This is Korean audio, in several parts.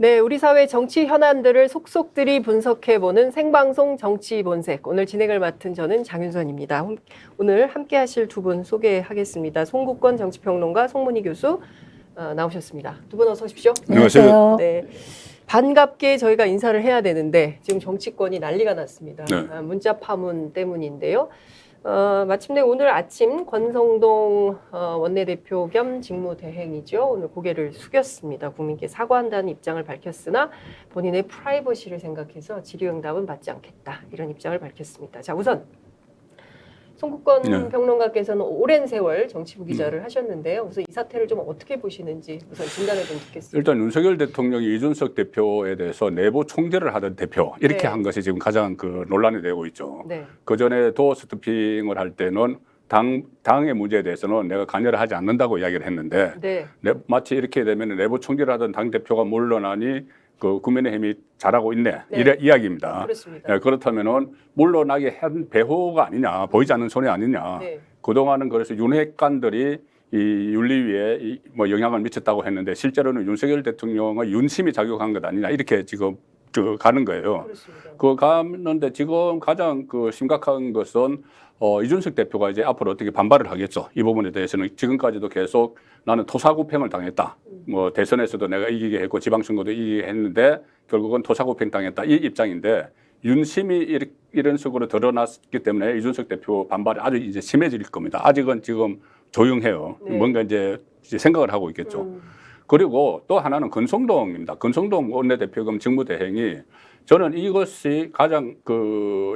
네, 우리 사회 정치 현안들을 속속들이 분석해보는 생방송 정치 본색. 오늘 진행을 맡은 저는 장윤선입니다. 오늘 함께 하실 두 분 소개하겠습니다. 송국권 정치평론가 송문희 교수 나오셨습니다. 두 분 어서 오십시오. 안녕하세요. 네. 반갑게 저희가 인사를 해야 되는데 지금 정치권이 난리가 났습니다. 네. 문자 파문 때문인데요. 마침내 오늘 아침 권성동 원내대표 겸 직무대행이죠. 오늘 고개를 숙였습니다. 국민께 사과한다는 입장을 밝혔으나 본인의 프라이버시를 생각해서 질의응답은 받지 않겠다. 이런 입장을 밝혔습니다. 자, 우선 송국권 네. 평론가께서는 오랜 세월 정치부 기자를 하셨는데요. 우선 이 사태를 좀 어떻게 보시는지 우선 진단을 좀 듣겠습니다. 일단 윤석열 대통령이 이준석 대표에 대해서 내부 총재를 하던 대표 이렇게 네. 한 것이 지금 가장 논란이 되고 있죠. 네. 그 전에 도어 스토핑을 할 때는 당의 문제에 대해서는 내가 관여를 하지 않는다고 이야기를 했는데 네. 마치 이렇게 되면 내부 총재를 하던 당 대표가 물러나니 그 국민의힘이 잘하고 있네 네. 이래 이야기입니다. 그렇습니다. 네, 그렇다면은 물러나게 한 배후가 아니냐, 보이지 않는 손이 아니냐. 네. 그동안은 그래서 윤핵관들이 이 윤리위에 뭐 영향을 미쳤다고 했는데 실제로는 윤석열 대통령의 윤심이 작용한 것 아니냐 이렇게 지금 가는 거예요. 그렇습니다. 그 가는데 지금 가장 심각한 것은 이준석 대표가 이제 앞으로 어떻게 반발을 하겠죠. 이 부분에 대해서는 지금까지도 계속 나는 토사구팽을 당했다. 뭐 대선에서도 내가 이기게 했고 지방선거도 이기게 했는데 결국은 토사구팽 당했다. 이 입장인데 윤심이 이런 식으로 드러났기 때문에 이준석 대표 반발이 아주 이제 심해질 겁니다. 아직은 지금 조용해요. 네. 뭔가 이제 생각을 하고 있겠죠. 그리고 또 하나는 권성동입니다. 권성동 원내대표 겸 직무대행이 저는 이것이 가장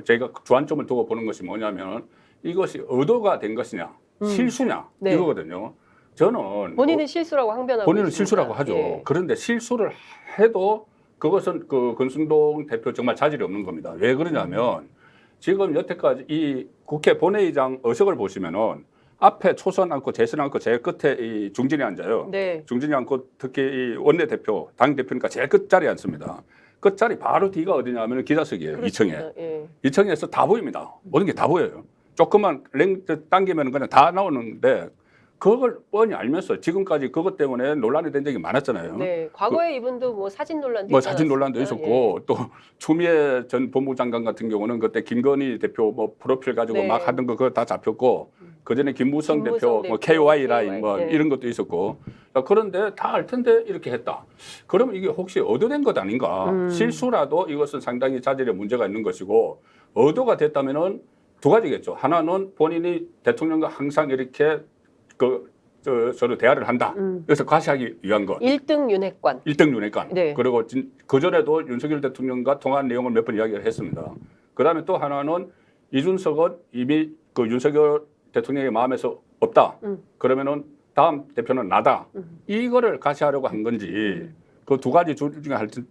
제가 주안점을 두고 보는 것이 뭐냐면 이것이 의도가 된 것이냐 실수냐 네. 이거거든요. 저는 본인은 실수라고 항변하고 본인은 있습니다. 실수라고 하죠. 예. 그런데 실수를 해도 그것은 권성동 대표 정말 자질이 없는 겁니다. 왜 그러냐면 지금 여태까지 이 국회 본회의장 의석을 보시면은 앞에 초선 앉고 재선 앉고 제일 끝에 이 중진이 앉아요. 네. 중진이 앉고 특히 이 원내대표, 당대표니까 제일 끝자리에 앉습니다. 끝자리 바로 뒤가 어디냐면 기자석이에요. 그렇습니다. 2층에. 예. 2층에서 다 보입니다. 모든 게 다 보여요. 조금만 당기면 그냥 다 나오는데 그걸 뻔히 알면서 지금까지 그것 때문에 논란이 된 적이 많았잖아요. 네, 과거에 이분도 뭐 사진 논란도 뭐 사진 논란도 있었습니다. 있었고 또 추미애 전 법무장관 같은 경우는 그때 김건희 대표 뭐 프로필 가지고 네. 막 하던 거 그거 다 잡혔고 그 전에 김무성 김무성 대표 뭐 KY 라인 뭐 네. 이런 것도 있었고 그런데 다 알 텐데 이렇게 했다. 그러면 이게 혹시 의도된 것 아닌가? 실수라도 이것은 상당히 자질에 문제가 있는 것이고 의도가 됐다면은 두 가지겠죠. 하나는 본인이 대통령과 항상 이렇게 서로 대화를 한다. 그래서 과시하기 위한 것. 1등 윤핵관. 1등 윤핵관. 네. 그리고 그전에도 윤석열 대통령과 통화한 내용을 몇 번 이야기를 했습니다. 그다음에 또 하나는 이준석은 이미 윤석열 대통령의 마음에서 없다. 그러면은 다음 대표는 나다. 이거를 과시하려고 한 건지 그 두 가지 중에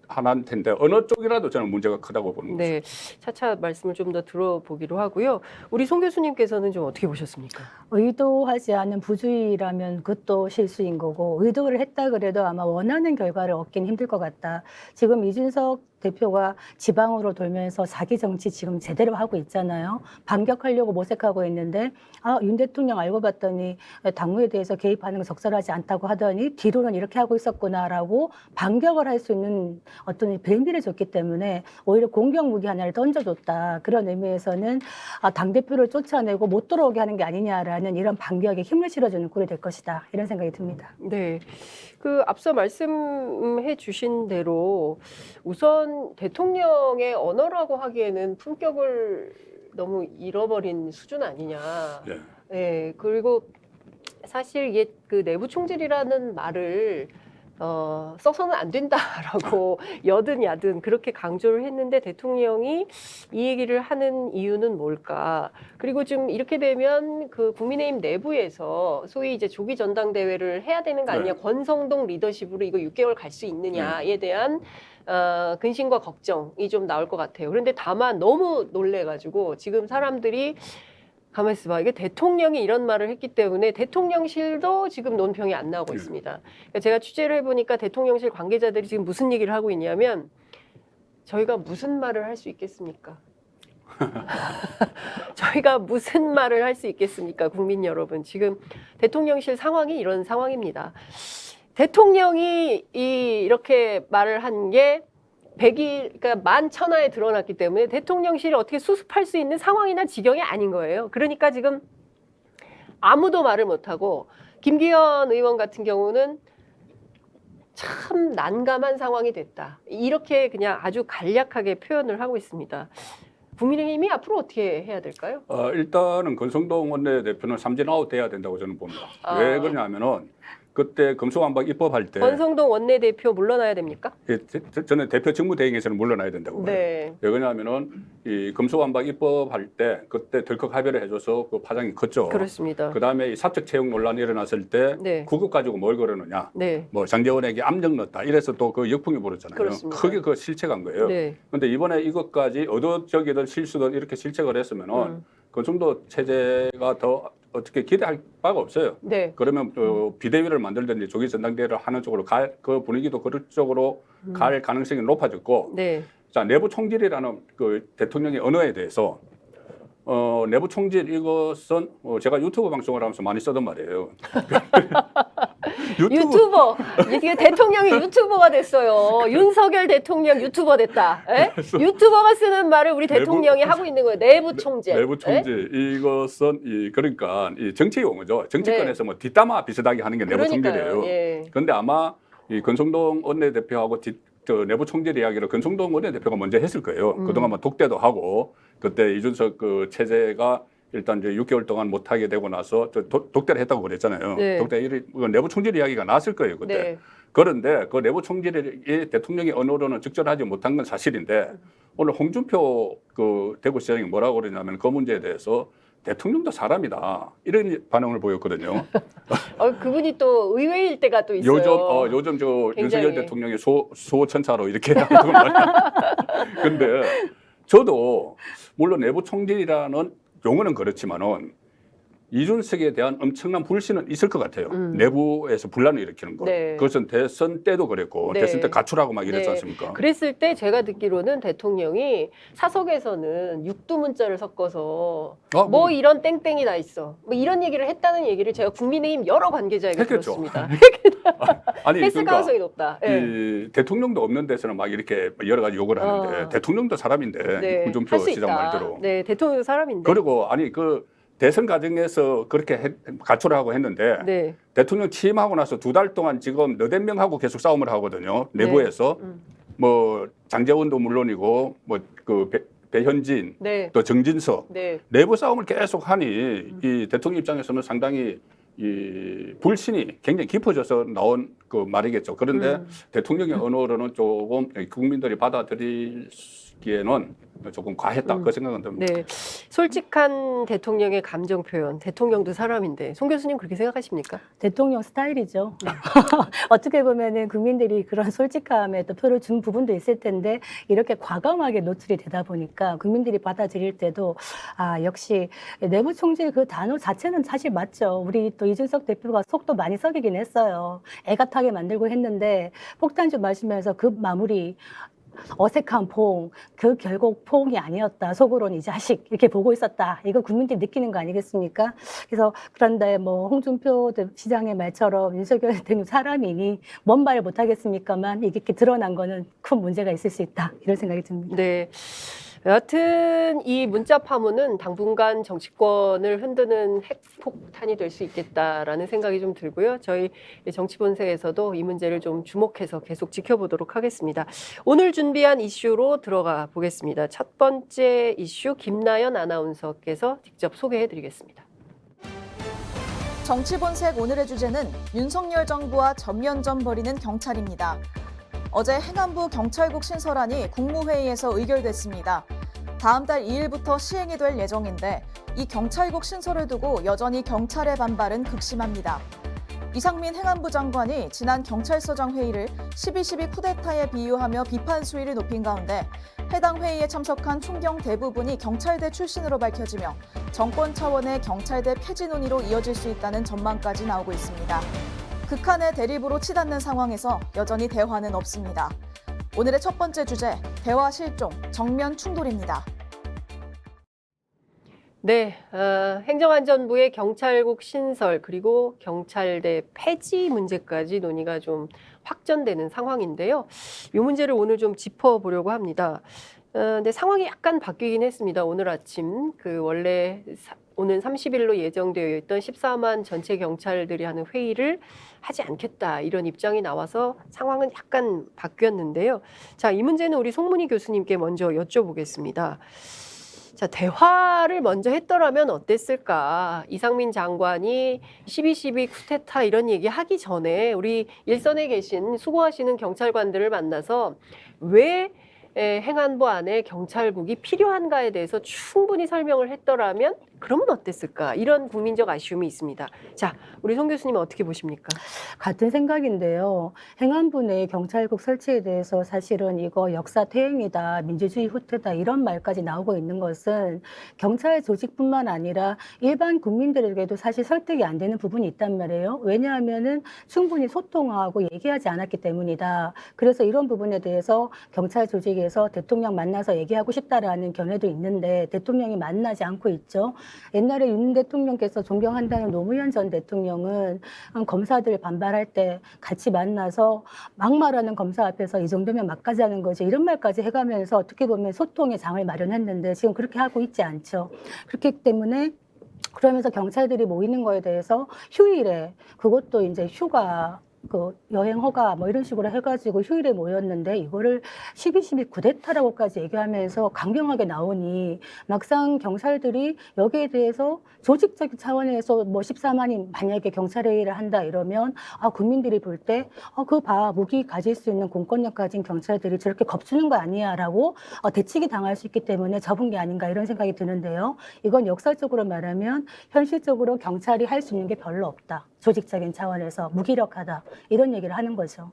하나일 텐데 어느 쪽이라도 저는 문제가 크다고 보는 거죠. 네, 차차 말씀을 좀 더 들어보기로 하고요. 우리 송 교수님께서는 좀 어떻게 보셨습니까? 의도하지 않은 부주의라면 그것도 실수인 거고 의도를 했다 그래도 아마 원하는 결과를 얻긴 힘들 것 같다. 지금 이준석 대표가 지방으로 돌면서 자기 정치 지금 제대로 하고 있잖아요. 반격하려고 모색하고 있는데 윤 대통령 알고 봤더니 당무에 대해서 개입하는 건 적절하지 않다고 하더니 뒤로는 이렇게 하고 있었구나라고 반격을 할 수 있는 어떤 빌미를 줬기 때문에 오히려 공격 무기 하나를 던져줬다. 그런 의미에서는 당대표를 쫓아내고 못 들어오게 하는 게 아니냐라는 이런 반격에 힘을 실어주는 꼴이 될 것이다. 이런 생각이 듭니다. 네, 앞서 말씀해 주신 대로 우선 대통령의 언어라고 하기에는 품격을 너무 잃어버린 수준 아니냐. 네. 네, 그리고 사실 이게 내부 총질이라는 말을 써서는 안 된다라고 여든 야든 그렇게 강조를 했는데 대통령이 이 얘기를 하는 이유는 뭘까? 그리고 좀 이렇게 되면 국민의힘 내부에서 소위 이제 조기 전당대회를 해야 되는 거 아니냐? 네. 권성동 리더십으로 이거 6개월 갈 수 있느냐에 대한 근심과 걱정이 좀 나올 것 같아요. 그런데 다만 너무 놀래가지고 지금 사람들이 가만히 있어봐. 이게 대통령이 이런 말을 했기 때문에 대통령실도 지금 논평이 안 나오고 있습니다. 그러니까 제가 취재를 해보니까 대통령실 관계자들이 지금 무슨 얘기를 하고 있냐면 저희가 무슨 말을 할 수 있겠습니까? 저희가 무슨 말을 할 수 있겠습니까? 국민 여러분. 지금 대통령실 상황이 이런 상황입니다. 대통령이 이렇게 말을 한 게 100일, 그러니까 11,000하에 드러났기 때문에 대통령실을 어떻게 수습할 수 있는 상황이나 지경이 아닌 거예요. 그러니까 지금 아무도 말을 못하고 김기현 의원 같은 경우는 참 난감한 상황이 됐다. 이렇게 그냥 아주 간략하게 표현을 하고 있습니다. 국민의힘이 앞으로 어떻게 해야 될까요? 일단은 권성동 원내대표는 삼진아웃 돼야 된다고 저는 봅니다. 아. 왜 그러냐면은 그때 금수완박 입법할 때 권성동 원내대표 물러나야 됩니까? 저는 대표 직무대행에서는 물러나야 된다고 봐요. 네. 왜 그러냐면은 이 금수완박 입법할 때 그때 덜컥 합의를 해줘서 그 파장이 컸죠. 그렇습니다. 그다음에 이 사적 채용 논란이 일어났을 때 네. 구급 가지고 뭘 걸었느냐. 네. 뭐 장제원에게 압력 넣었다. 이래서 또 그 역풍이 불었잖아요. 그렇습니다. 크게 그 실책한 거예요. 네. 근데 이번에 이것까지 의도적이든 실수든 이렇게 실책을 했으면은 그 정도 체제가 더 어떻게 기대할 바가 없어요. 네. 그러면 비대위를 만들든지 조기 전당대회를 하는 쪽으로 그 분위기도 그쪽으로 갈 가능성이 높아졌고, 네. 자 내부 총질이라는 그 대통령의 언어에 대해서 내부 총질 이것은 제가 유튜브 방송을 하면서 많이 쓰던 말이에요. 유튜버. 이게 대통령이 유튜버가 됐어요. 윤석열 대통령 유튜버 됐다. 에? 유튜버가 쓰는 말을 우리 대통령이 하고 있는 거예요. 내부 총질. 내부 총질 이것은 그러니까 이 정치 용어죠. 정치권에서 뭐 뒷담화 비슷하게 하는 게 내부 총질이에요. 예. 그런데 아마 이 권성동 원내대표하고 저 내부 총질 이야기를 권성동 원내대표가 먼저 했을 거예요. 그동안 뭐 독대도 하고 그때 이준석 그 체제가 일단 이제 6개월 동안 못하게 되고 나서 독대를 했다고 그랬잖아요. 네. 독대 내부 총질 이야기가 나왔을 거예요 그때. 네. 그런데 그 내부 총질이 대통령의 언어로는 적절하지 못한 건 사실인데 오늘 홍준표 그 대구시장이 뭐라고 그러냐면 그 문제에 대해서 대통령도 사람이다 이런 반응을 보였거든요. 그분이 또 의외일 때가 또 있어요. 요즘 저 굉장히. 윤석열 대통령이 수호천사로 이렇게 하는 말이야. 근데 저도 물론 내부 총질이라는 용어는 그렇지만은 이준석에 대한 엄청난 불신은 있을 것 같아요. 내부에서 분란을 일으키는 거. 네. 그것은 대선 때도 그랬고 네. 대선 때 가출하고 막 이랬지 네. 않습니까? 그랬을 때 제가 듣기로는 대통령이 사석에서는 육두문자를 섞어서 뭐 이런 땡땡이 다 있어. 뭐 이런 얘기를 했다는 얘기를 제가 국민의힘 여러 관계자에게 했겠죠. 들었습니다. 아니 했을 그러니까 가능성이 높다. 예. 이 대통령도 없는 데서는 막 이렇게 여러 가지 욕을 하는데 대통령도 사람인데 네. 홍준표 할 수 시장 있다. 말대로. 네, 대통령도 사람인데. 그리고 아니 그 대선 과정에서 그렇게 가출을 하고 했는데 네. 대통령 취임하고 나서 2달 동안 지금 너댓 명하고 계속 싸움을 하거든요. 내부에서 뭐 장제원도 물론이고 뭐 그 배현진 네. 또 정진석 네. 내부 싸움을 계속 하니 이 대통령 입장에서는 상당히 이 불신이 굉장히 깊어져서 나온 그 말이겠죠. 그런데 대통령의 언어로는 조금 국민들이 받아들이기에는 조금 과했다 그 생각은 듭니다. 네. 솔직한 대통령의 감정 표현. 대통령도 사람인데 송 교수님 그렇게 생각하십니까? 대통령 스타일이죠. 어떻게 보면은 국민들이 그런 솔직함에 또 표를 준 부분도 있을 텐데 이렇게 과감하게 노출이 되다 보니까 국민들이 받아들일 때도 역시 내부 총질 그 단어 자체는 사실 맞죠. 우리 또 이준석 대표가 속도 많이 썩이긴 했어요. 애가 타게 만들고 했는데 폭탄주 마시면서 그 마무리 어색한 포옹, 그 결국 포옹이 아니었다. 속으로는 이 자식 이렇게 보고 있었다. 이거 국민들이 느끼는 거 아니겠습니까? 그래서 그런데 뭐 홍준표 시장의 말처럼 윤석열 대통령 사람이니 뭔 말을 못 하겠습니까만 이게 이렇게 드러난 거는 큰 문제가 있을 수 있다. 이런 생각이 듭니다. 네. 여하튼 이 문자 파문은 당분간 정치권을 흔드는 핵폭탄이 될 수 있겠다라는 생각이 좀 들고요. 저희 정치본색에서도 이 문제를 좀 주목해서 계속 지켜보도록 하겠습니다. 오늘 준비한 이슈로 들어가 보겠습니다. 첫 번째 이슈 김나연 아나운서께서 직접 소개해드리겠습니다. 정치본색 오늘의 주제는 윤석열 정부와 전면전 벌이는 경찰입니다. 어제 행안부 경찰국 신설안이 국무회의에서 의결됐습니다. 다음 달 2일부터 시행이 될 예정인데 이 경찰국 신설을 두고 여전히 경찰의 반발은 극심합니다. 이상민 행안부 장관이 지난 경찰서장 회의를 12.12 쿠데타에 비유하며 비판 수위를 높인 가운데 해당 회의에 참석한 총경 대부분이 경찰대 출신으로 밝혀지며 정권 차원의 경찰대 폐지 논의로 이어질 수 있다는 전망까지 나오고 있습니다. 극한의 대립으로 치닫는 상황에서 여전히 대화는 없습니다. 오늘의 첫 번째 주제, 대화 실종, 정면 충돌입니다. 네, 행정안전부의 경찰국 신설 그리고 경찰대 폐지 문제까지 논의가 좀 확전되는 상황인데요. 이 문제를 오늘 좀 짚어보려고 합니다. 근데 상황이 약간 바뀌긴 했습니다. 오늘 아침 원래 오는 30일로 예정되어 있던 14만 전체 경찰들이 하는 회의를 하지 않겠다 이런 입장이 나와서 상황은 약간 바뀌었는데요. 자, 이 문제는 우리 송문희 교수님께 먼저 여쭤보겠습니다. 자, 대화를 먼저 했더라면 어땠을까? 이상민 장관이 12.12 쿠데타 이런 얘기 하기 전에 우리 일선에 계신 수고하시는 경찰관들을 만나서 왜 행안부 안에 경찰국이 필요한가에 대해서 충분히 설명을 했더라면 그러면 어땠을까? 이런 국민적 아쉬움이 있습니다. 자, 우리 송 교수님은 어떻게 보십니까? 같은 생각인데요. 행안부 내 경찰국 설치에 대해서 사실은 이거 역사 퇴행이다, 민주주의 후퇴다 이런 말까지 나오고 있는 것은 경찰 조직뿐만 아니라 일반 국민들에게도 사실 설득이 안 되는 부분이 있단 말이에요. 왜냐하면은 충분히 소통하고 얘기하지 않았기 때문이다. 그래서 이런 부분에 대해서 경찰 조직에서 대통령 만나서 얘기하고 싶다라는 견해도 있는데 대통령이 만나지 않고 있죠. 옛날에 윤 대통령께서 존경한다는 노무현 전 대통령은 검사들 반발할 때 같이 만나서 막말하는 검사 앞에서 이 정도면 막가자는 거지 이런 말까지 해가면서 어떻게 보면 소통의 장을 마련했는데 지금 그렇게 하고 있지 않죠. 그렇기 때문에 그러면서 경찰들이 모이는 거에 대해서 휴일에 그것도 이제 휴가 여행 허가 뭐 이런 식으로 해가지고 휴일에 모였는데 이거를 12.12 쿠데타라고까지 얘기하면서 강경하게 나오니 막상 경찰들이 여기에 대해서 조직적인 차원에서 뭐 14만이 만약에 경찰회의를 한다 이러면 국민들이 볼 때 그거 봐 무기 가질 수 있는 공권력 가진 경찰들이 저렇게 겁주는 거 아니야 라고 대치기 당할 수 있기 때문에 접은 게 아닌가 이런 생각이 드는데요. 이건 역설적으로 말하면 현실적으로 경찰이 할 수 있는 게 별로 없다. 조직적인 차원에서 무기력하다 이런 얘기를 하는 거죠.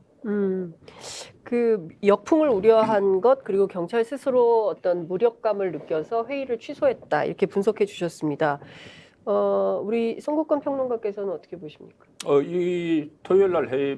그 역풍을 우려한 것 그리고 경찰 스스로 어떤 무력감을 느껴서 회의를 취소했다 이렇게 분석해 주셨습니다. 우리 송국건 평론가께서는 어떻게 보십니까? 이 토요일 날 회의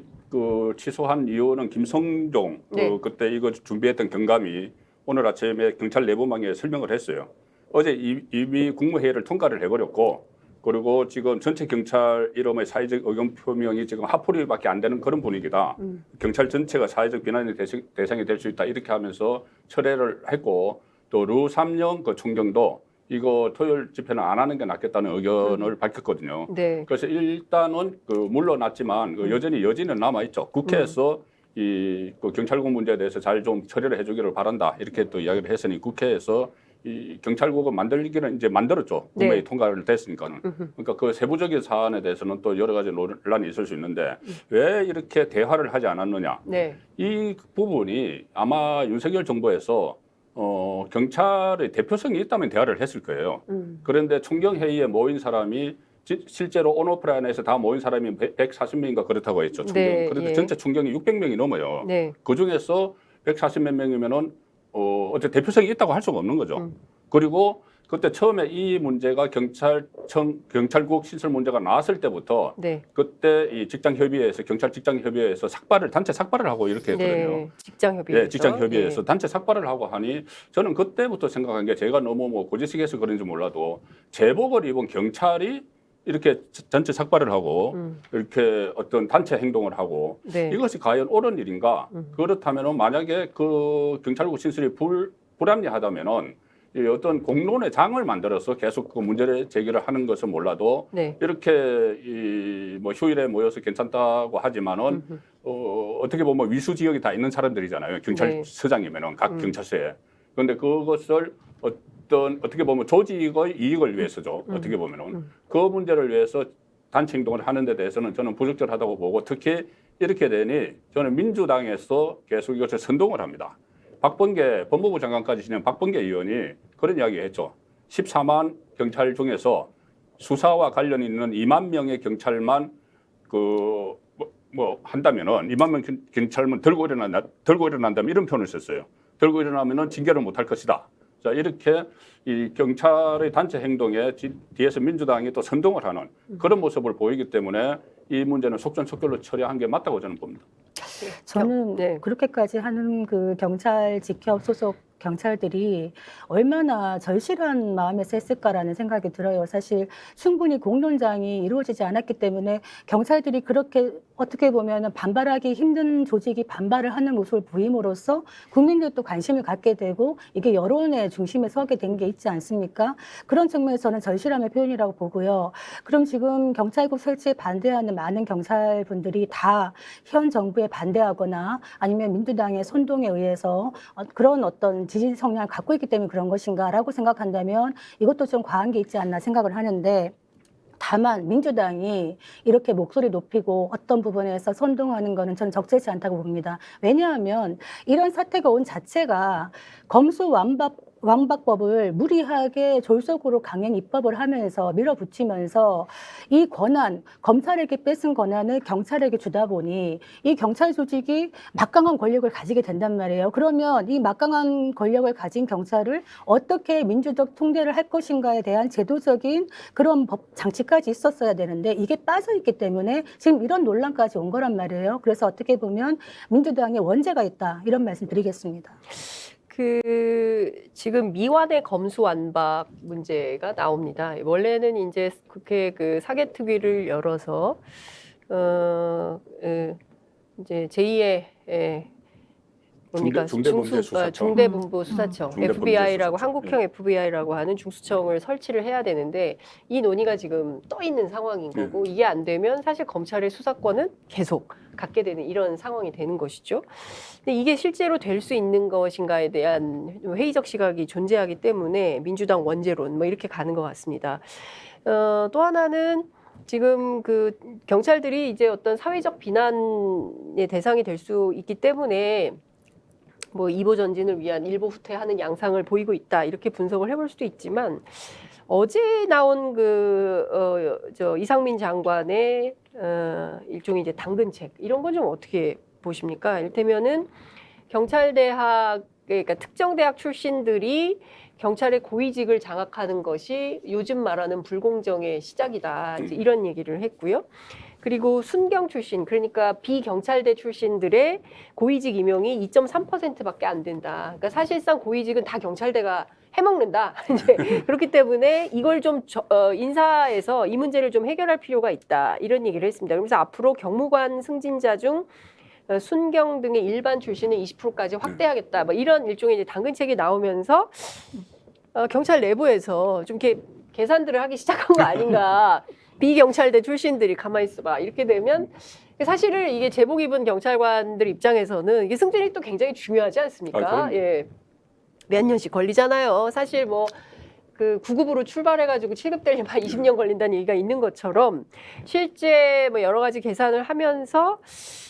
취소한 이유는 김성종 네. 그때 이거 준비했던 경감이 오늘 아침에 경찰 내부망에 설명을 했어요. 어제 이미 국무회의를 통과를 해버렸고 그리고 지금 전체 경찰 이름의 사회적 의견 표명이 지금 하풀이밖에 안 되는 그런 분위기다. 경찰 전체가 사회적 비난의 대상이 될 수 있다. 이렇게 하면서 철회를 했고 또 류삼영 총경도 이거 토요일 집회는 안 하는 게 낫겠다는 의견을 밝혔거든요. 네. 그래서 일단은 물러났지만 여전히 여지는 남아 있죠. 국회에서 이 경찰국 문제에 대해서 잘 좀 처리를 해주기를 바란다. 이렇게 또 이야기를 했으니 국회에서 이 경찰국을 만들기는 이제 만들었죠. 국회에 네. 통과를 됐으니까는. 그러니까 그 세부적인 사안에 대해서는 또 여러 가지 논란이 있을 수 있는데 왜 이렇게 대화를 하지 않았느냐. 네. 이 부분이 아마 윤석열 정부에서 경찰의 대표성이 있다면 대화를 했을 거예요. 그런데 총경회의에 모인 사람이 실제로 온오프라인에서 다 모인 사람이 140명인가 그렇다고 했죠. 총경. 네, 그런데 예. 전체 총경이 600명이 넘어요. 네. 그 중에서 140몇 명이면은 어째 대표성이 있다고 할 수가 없는 거죠. 그리고 그때 처음에 이 문제가 경찰국 신설 문제가 나왔을 때부터 네. 그때 이 직장협의회에서 경찰 직장협의회에서 단체 삭발을 하고 이렇게 했거든요. 네. 직장협의회에서. 네, 직장협의회에서 단체 삭발을 하고 하니 저는 그때부터 생각한 게 제가 너무 고지식해서 그런지 몰라도 제복을 입은 경찰이 이렇게 전체 삭발을 하고 이렇게 어떤 단체 행동을 하고 네. 이것이 과연 옳은 일인가? 그렇다면은 만약에 그 경찰국 신설이 불합리하다면은 이 어떤 공론의 장을 만들어서 계속 그 문제를 제기를 하는 것은 몰라도 네. 이렇게 뭐 휴일에 모여서 괜찮다고 하지만은 어떻게 보면 위수 지역이 다 있는 사람들이잖아요. 경찰서장이면은 각 경찰서에. 그런데 그것을 어떻게 보면 조직의 이익을 위해서죠. 어떻게 보면은 그 문제를 위해서 단체 행동을 하는 데 대해서는 저는 부적절하다고 보고 특히 이렇게 되니 저는 민주당에서 계속 이것을 선동을 합니다. 박범계 법무부 장관까지 지낸 박범계 의원이 그런 이야기 했죠. 14만 경찰 중에서 수사와 관련 있는 2만 명의 경찰만 한다면은 2만 명 경찰만 들고 일어난다면 이런 표현을 썼어요. 들고 일어나면은 징계를 못할 것이다. 자, 이렇게 이 경찰의 단체 행동에 뒤에서 민주당이 또 선동을 하는 그런 모습을 보이기 때문에 이 문제는 속전속결로 처리한 게 맞다고 저는 봅니다. 저는 네. 그렇게까지 하는 그 경찰 직협 소속 경찰들이 얼마나 절실한 마음에서 했을까라는 생각이 들어요. 사실 충분히 공론장이 이루어지지 않았기 때문에 경찰들이 그렇게 어떻게 보면 반발하기 힘든 조직이 반발을 하는 모습을 보임으로써 국민들도 관심을 갖게 되고 이게 여론의 중심에 서게 된 게 있지 않습니까? 그런 측면에서는 절실함의 표현이라고 보고요. 그럼 지금 경찰국 설치에 반대하는 많은 경찰분들이 다 현 정부에 반대하거나 아니면 민주당의 선동에 의해서 그런 어떤 지지 성향을 갖고 있기 때문에 그런 것인가라고 생각한다면 이것도 좀 과한 게 있지 않나 생각을 하는데, 다만 민주당이 이렇게 목소리 높이고 어떤 부분에서 선동하는 거는 저는 적절치 않다고 봅니다. 왜냐하면 이런 사태가 온 자체가 검수완박법을 무리하게 졸속으로 강행 입법을 하면서 밀어붙이면서 이 권한, 검찰에게 뺏은 권한을 경찰에게 주다 보니 이 경찰 조직이 막강한 권력을 가지게 된단 말이에요. 그러면 이 막강한 권력을 가진 경찰을 어떻게 민주적 통제를 할 것인가에 대한 제도적인 그런 법 장치까지 있었어야 되는데 이게 빠져 있기 때문에 지금 이런 논란까지 온 거란 말이에요. 그래서 어떻게 보면 민주당에 원죄가 있다, 이런 말씀 드리겠습니다. 지금 미완의 검수완박 문제가 나옵니다. 원래는 이제 국회 그 사개특위를 열어서 이제 제2의 뭡니까? 중대본부 수사청, FBI라고 한국형 FBI라고 하는 중수청을 설치를 해야 되는데 이 논의가 지금 떠 있는 상황인 거고 이게 안 되면 사실 검찰의 수사권은 계속 갖게 되는 이런 상황이 되는 것이죠. 근데 이게 실제로 될 수 있는 것인가에 대한 회의적 시각이 존재하기 때문에 민주당 원죄론 뭐 이렇게 가는 것 같습니다. 또 하나는 지금 그 경찰들이 이제 어떤 사회적 비난의 대상이 될 수 있기 때문에 뭐 이보 전진을 위한 일보 후퇴하는 양상을 보이고 있다, 이렇게 분석을 해볼 수도 있지만 어제 나온 이상민 장관의 일종의 이제 당근책 이런 건 좀 어떻게 보십니까? 이를테면은 경찰대학, 그러니까 특정 대학 출신들이 경찰의 고위직을 장악하는 것이 요즘 말하는 불공정의 시작이다, 이제 이런 얘기를 했고요. 그리고 순경 출신, 그러니까 비경찰대 출신들의 고위직 임용이 2.3%밖에 안 된다. 그러니까 사실상 고위직은 다 경찰대가 해먹는다. 이제 그렇기 때문에 이걸 좀 인사에서 이 문제를 좀 해결할 필요가 있다, 이런 얘기를 했습니다. 그래서 앞으로 경무관 승진자 중 순경 등의 일반 출신은 20%까지 확대하겠다, 뭐 이런 일종의 이제 당근책이 나오면서 경찰 내부에서 좀 이렇게 계산들을 하기 시작한 거 아닌가. 비경찰대 출신들이 가만히 있어봐, 이렇게 되면 사실은 이게 제복 입은 경찰관들 입장에서는 이게 승진이 또 굉장히 중요하지 않습니까? 예, 몇 년씩 걸리잖아요. 사실 뭐 그 9급으로 출발해가지고 7급 되려면 20년 걸린다는 얘기가 있는 것처럼 실제 뭐 여러 가지 계산을 하면서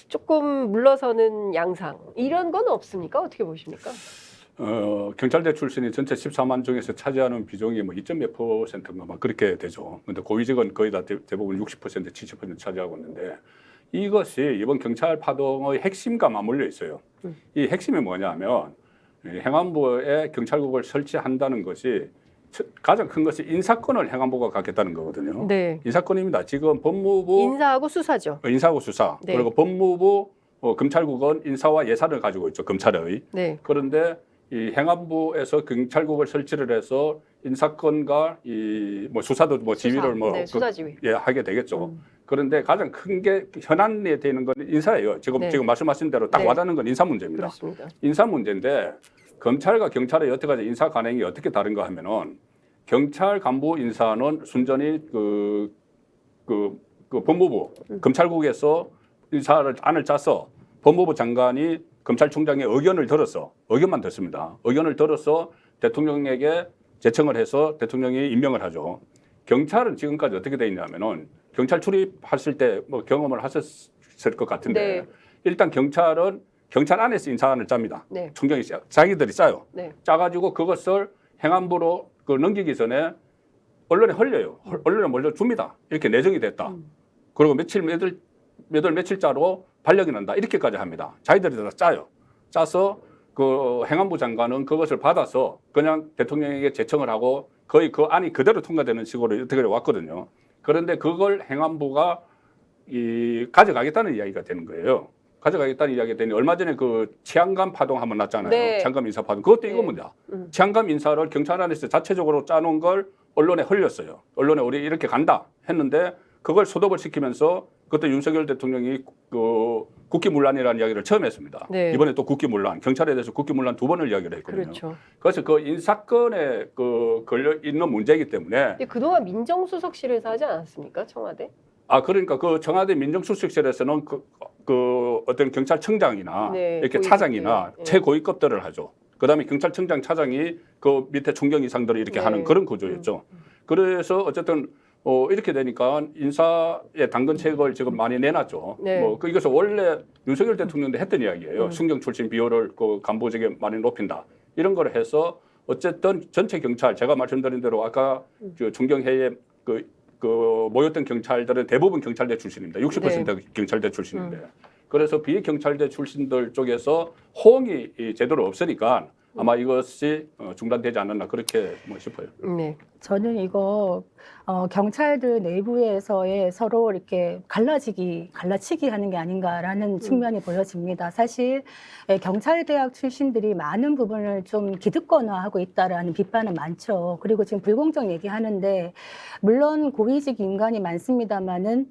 조금 물러서는 양상, 이런 건 없습니까? 어떻게 보십니까? 경찰대 출신이 전체 14만 중에서 차지하는 비중이 뭐 2.몇 %인가 막 그렇게 되죠. 근데 고위직은 거의 다 대부분 60%, 70% 차지하고 있는데 이것이 이번 경찰 파동의 핵심과 맞물려 있어요. 이 핵심이 뭐냐면 행안부에 경찰국을 설치한다는 것이 가장 큰 것이 인사권을 행안부가 갖겠다는 거거든요. 네. 인사권입니다. 지금 법무부 인사하고 수사죠. 인사하고 수사, 네. 그리고 법무부 검찰국은 인사와 예산을 가지고 있죠, 검찰의. 네. 그런데 이 행안부에서 경찰국을 설치를 해서 인사권과 이 뭐 수사도 뭐 지휘를 뭐 네, 수사 지휘. 예, 하게 되겠죠. 그런데 가장 큰 게 현안에 되는 건 인사예요. 지금 네. 지금 말씀하신 대로 딱 네. 와닿는 건 인사 문제입니다. 그렇습니다. 인사 문제인데 검찰과 경찰의 여태까지 인사 관행이 어떻게 다른가 하면은 경찰 간부 인사는 순전히 그 법무부 검찰국에서 인사를 안을 짜서 법무부 장관이 검찰총장의 의견을 들어서, 의견만 듣습니다. 의견을 들어서 대통령에게 제청을 해서 대통령이 임명을 하죠. 경찰은 지금까지 어떻게 돼 있냐면은 경찰 출입하실 때 뭐 경험을 하셨을 것 같은데 네. 일단 경찰은 경찰 안에서 인사안을 짭니다. 네. 총장이 자기들이 짜요. 네. 짜가지고 그것을 행안부로 넘기기 전에 언론에 흘려요. 언론에 몰려줍니다. 이렇게 내정이 됐다. 그리고 며칠자로 발령이 난다. 이렇게까지 합니다. 자기들이 다 짜요. 짜서 그 행안부 장관은 그것을 받아서 그냥 대통령에게 제청을 하고 거의 그 안이 그대로 통과되는 식으로 어떻게 왔거든요. 그런데 그걸 행안부가 가져가겠다는 이야기가 되는 거예요. 가져가겠다는 이야기가 되니 얼마 전에 그 치안감 파동 한번 났잖아요. 네. 치안감 인사 파동. 그것도 네. 이겁니다. 치안감 인사를 경찰 안에서 자체적으로 짜놓은 걸 언론에 흘렸어요. 언론에 우리 이렇게 간다 했는데 그걸 소독을 시키면서 그때 윤석열 대통령이 그 국기문란이라는 이야기를 처음 했습니다. 네. 이번에 또 국기문란, 경찰에 대해서 국기문란 2번을 이야기를 했거든요. 그렇죠. 그래서 그 인사건에 그 걸려 있는 문제이기 때문에 근데 그동안 민정수석실에서 하지 않았습니까? 청와대? 그러니까 그 청와대 민정수석실에서는 그 어떤 경찰청장이나 네, 이렇게 고위급들. 차장이나 네. 최고위급들을 하죠. 그다음에 경찰청장 차장이 그 밑에 총경 이상들을 이렇게 네. 하는 그런 구조였죠. 그래서 어쨌든 이렇게 되니까 인사의 당근책을 지금 많이 내놨죠. 네. 이것은 원래 윤석열 대통령도 했던 이야기예요. 순경 출신 비율을 그 간부직에 많이 높인다. 이런 걸 해서 어쨌든 전체 경찰 제가 말씀드린 대로 아까 그 중경회에 그 모였던 경찰들은 대부분 경찰대 출신입니다. 60%가 경찰대 출신인데. 그래서 비경찰대 출신들 쪽에서 호응이 제대로 없으니까 아마 이것이 중단되지 않았나 그렇게 싶어요. 네. 저는 이거 경찰들 내부에서의 서로 이렇게 갈라치기 하는 게 아닌가라는 측면이 보여집니다. 사실 경찰대학 출신들이 많은 부분을 좀 기득권화하고 있다라는 비판은 많죠. 그리고 지금 불공정 얘기하는데 물론 고위직 인간이 많습니다만은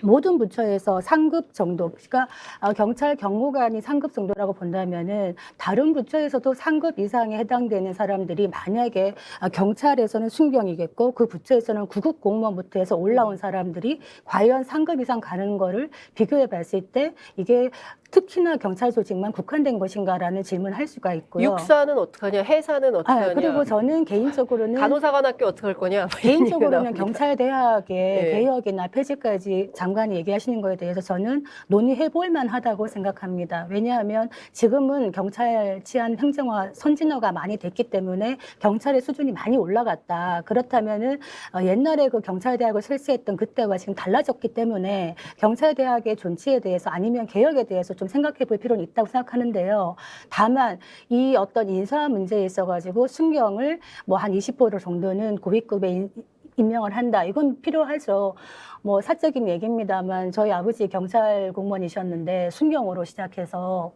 모든 부처에서 상급 정도, 그러니까 경찰 경무관이 상급 정도라고 본다면은 다른 부처에서도 상급 이상에 해당되는 사람들이 만약에 경찰에서는 순경이겠고 그 부처에서는 구급 공무원부터 해서 올라온 사람들이 과연 상급 이상 가는 거를 비교해 봤을 때 이게 특히나 경찰 조직만 국한된 것인가라는 질문을 할 수가 있고요. 육사는 어떡하냐, 해사는 어떡하냐. 그리고 저는 개인적으로는 간호사관학교 어떡할 거냐. 개인적으로는 경찰대학의 네. 개혁이나 폐지까지 장관이 얘기하시는 거에 대해서 저는 논의해볼 만하다고 생각합니다. 왜냐하면 지금은 경찰 치안 행정화 선진화가 많이 됐기 때문에 경찰의 수준이 많이 올라갔다. 그렇다면은 옛날에 그 경찰대학을 설치했던 그때와 지금 달라졌기 때문에 경찰대학의 존치에 대해서 아니면 개혁에 대해서 좀 생각해 볼 필요는 있다고 생각하는데요. 다만 이 어떤 인사 문제에 있어가지고 순경을 뭐 한 20% 정도는 고위급에 임명을 한다. 이건 필요하죠. 뭐 사적인 얘기입니다만 저희 아버지 경찰 공무원이셨는데 순경으로 시작해서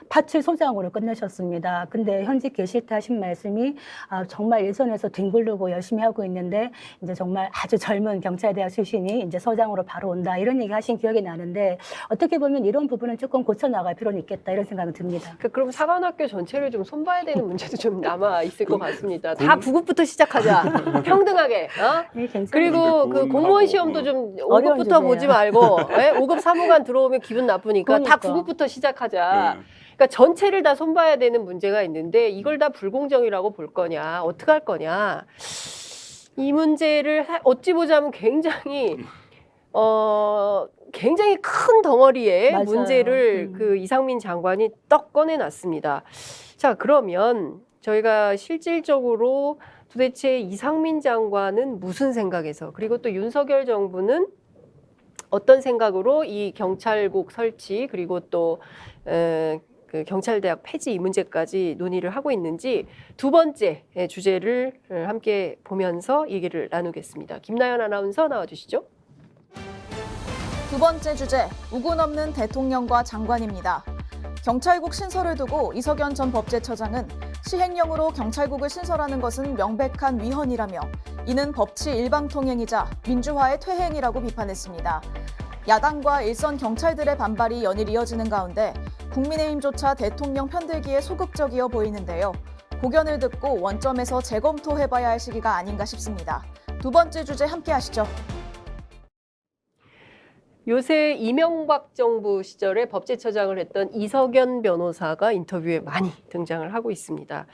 파출 소장으로 끝내셨습니다. 근데 현직 계실 때 하신 말씀이 정말 일선에서 뒹굴르고 열심히 하고 있는데 이제 정말 아주 젊은 경찰대학 출신이 이제 서장으로 바로 온다. 이런 얘기 하신 기억이 나는데 어떻게 보면 이런 부분은 조금 고쳐나갈 필요는 있겠다. 이런 생각은 듭니다. 그럼 사관학교 전체를 좀 손봐야 되는 문제도 좀 남아 있을 것 같습니다. 다 9급부터 시작하자. 평등하게. 네, 괜찮아요. 그리고 그 공무원 시험도 좀 5급부터 보지 말고 5급 사무관 들어오면 기분 나쁘니까 다 그러니까. 9급부터 시작하자. 네. 그러니까 전체를 다 손봐야 되는 문제가 있는데 이걸 다 불공정이라고 볼 거냐, 어떻게 할 거냐. 이 문제를 어찌 보자면 굉장히 큰 덩어리의 맞아요. 문제를 그 이상민 장관이 떡 꺼내놨습니다. 자, 그러면 저희가 실질적으로 도대체 이상민 장관은 무슨 생각에서 그리고 또 윤석열 정부는 어떤 생각으로 이 경찰국 설치 그리고 또 그 경찰대학 폐지 이 문제까지 논의를 하고 있는지 두 번째 주제를 함께 보면서 얘기를 나누겠습니다. 김나연 아나운서 나와주시죠. 두 번째 주제, 우군 없는 대통령과 장관입니다. 경찰국 신설을 두고 이석연 전 법제처장은 시행령으로 경찰국을 신설하는 것은 명백한 위헌이라며 이는 법치 일방통행이자 민주화의 퇴행이라고 비판했습니다. 야당과 일선 경찰들의 반발이 연일 이어지는 가운데 국민의힘조차 대통령 편들기에 소극적이어 보이는데요. 고견을 듣고 원점에서 재검토해봐야 할 시기가 아닌가 싶습니다. 두 번째 주제 함께 하시죠. 요새 이명박 정부 시절에 법제처장을 했던 이석연 변호사가 인터뷰에 많이 등장을 하고 있습니다.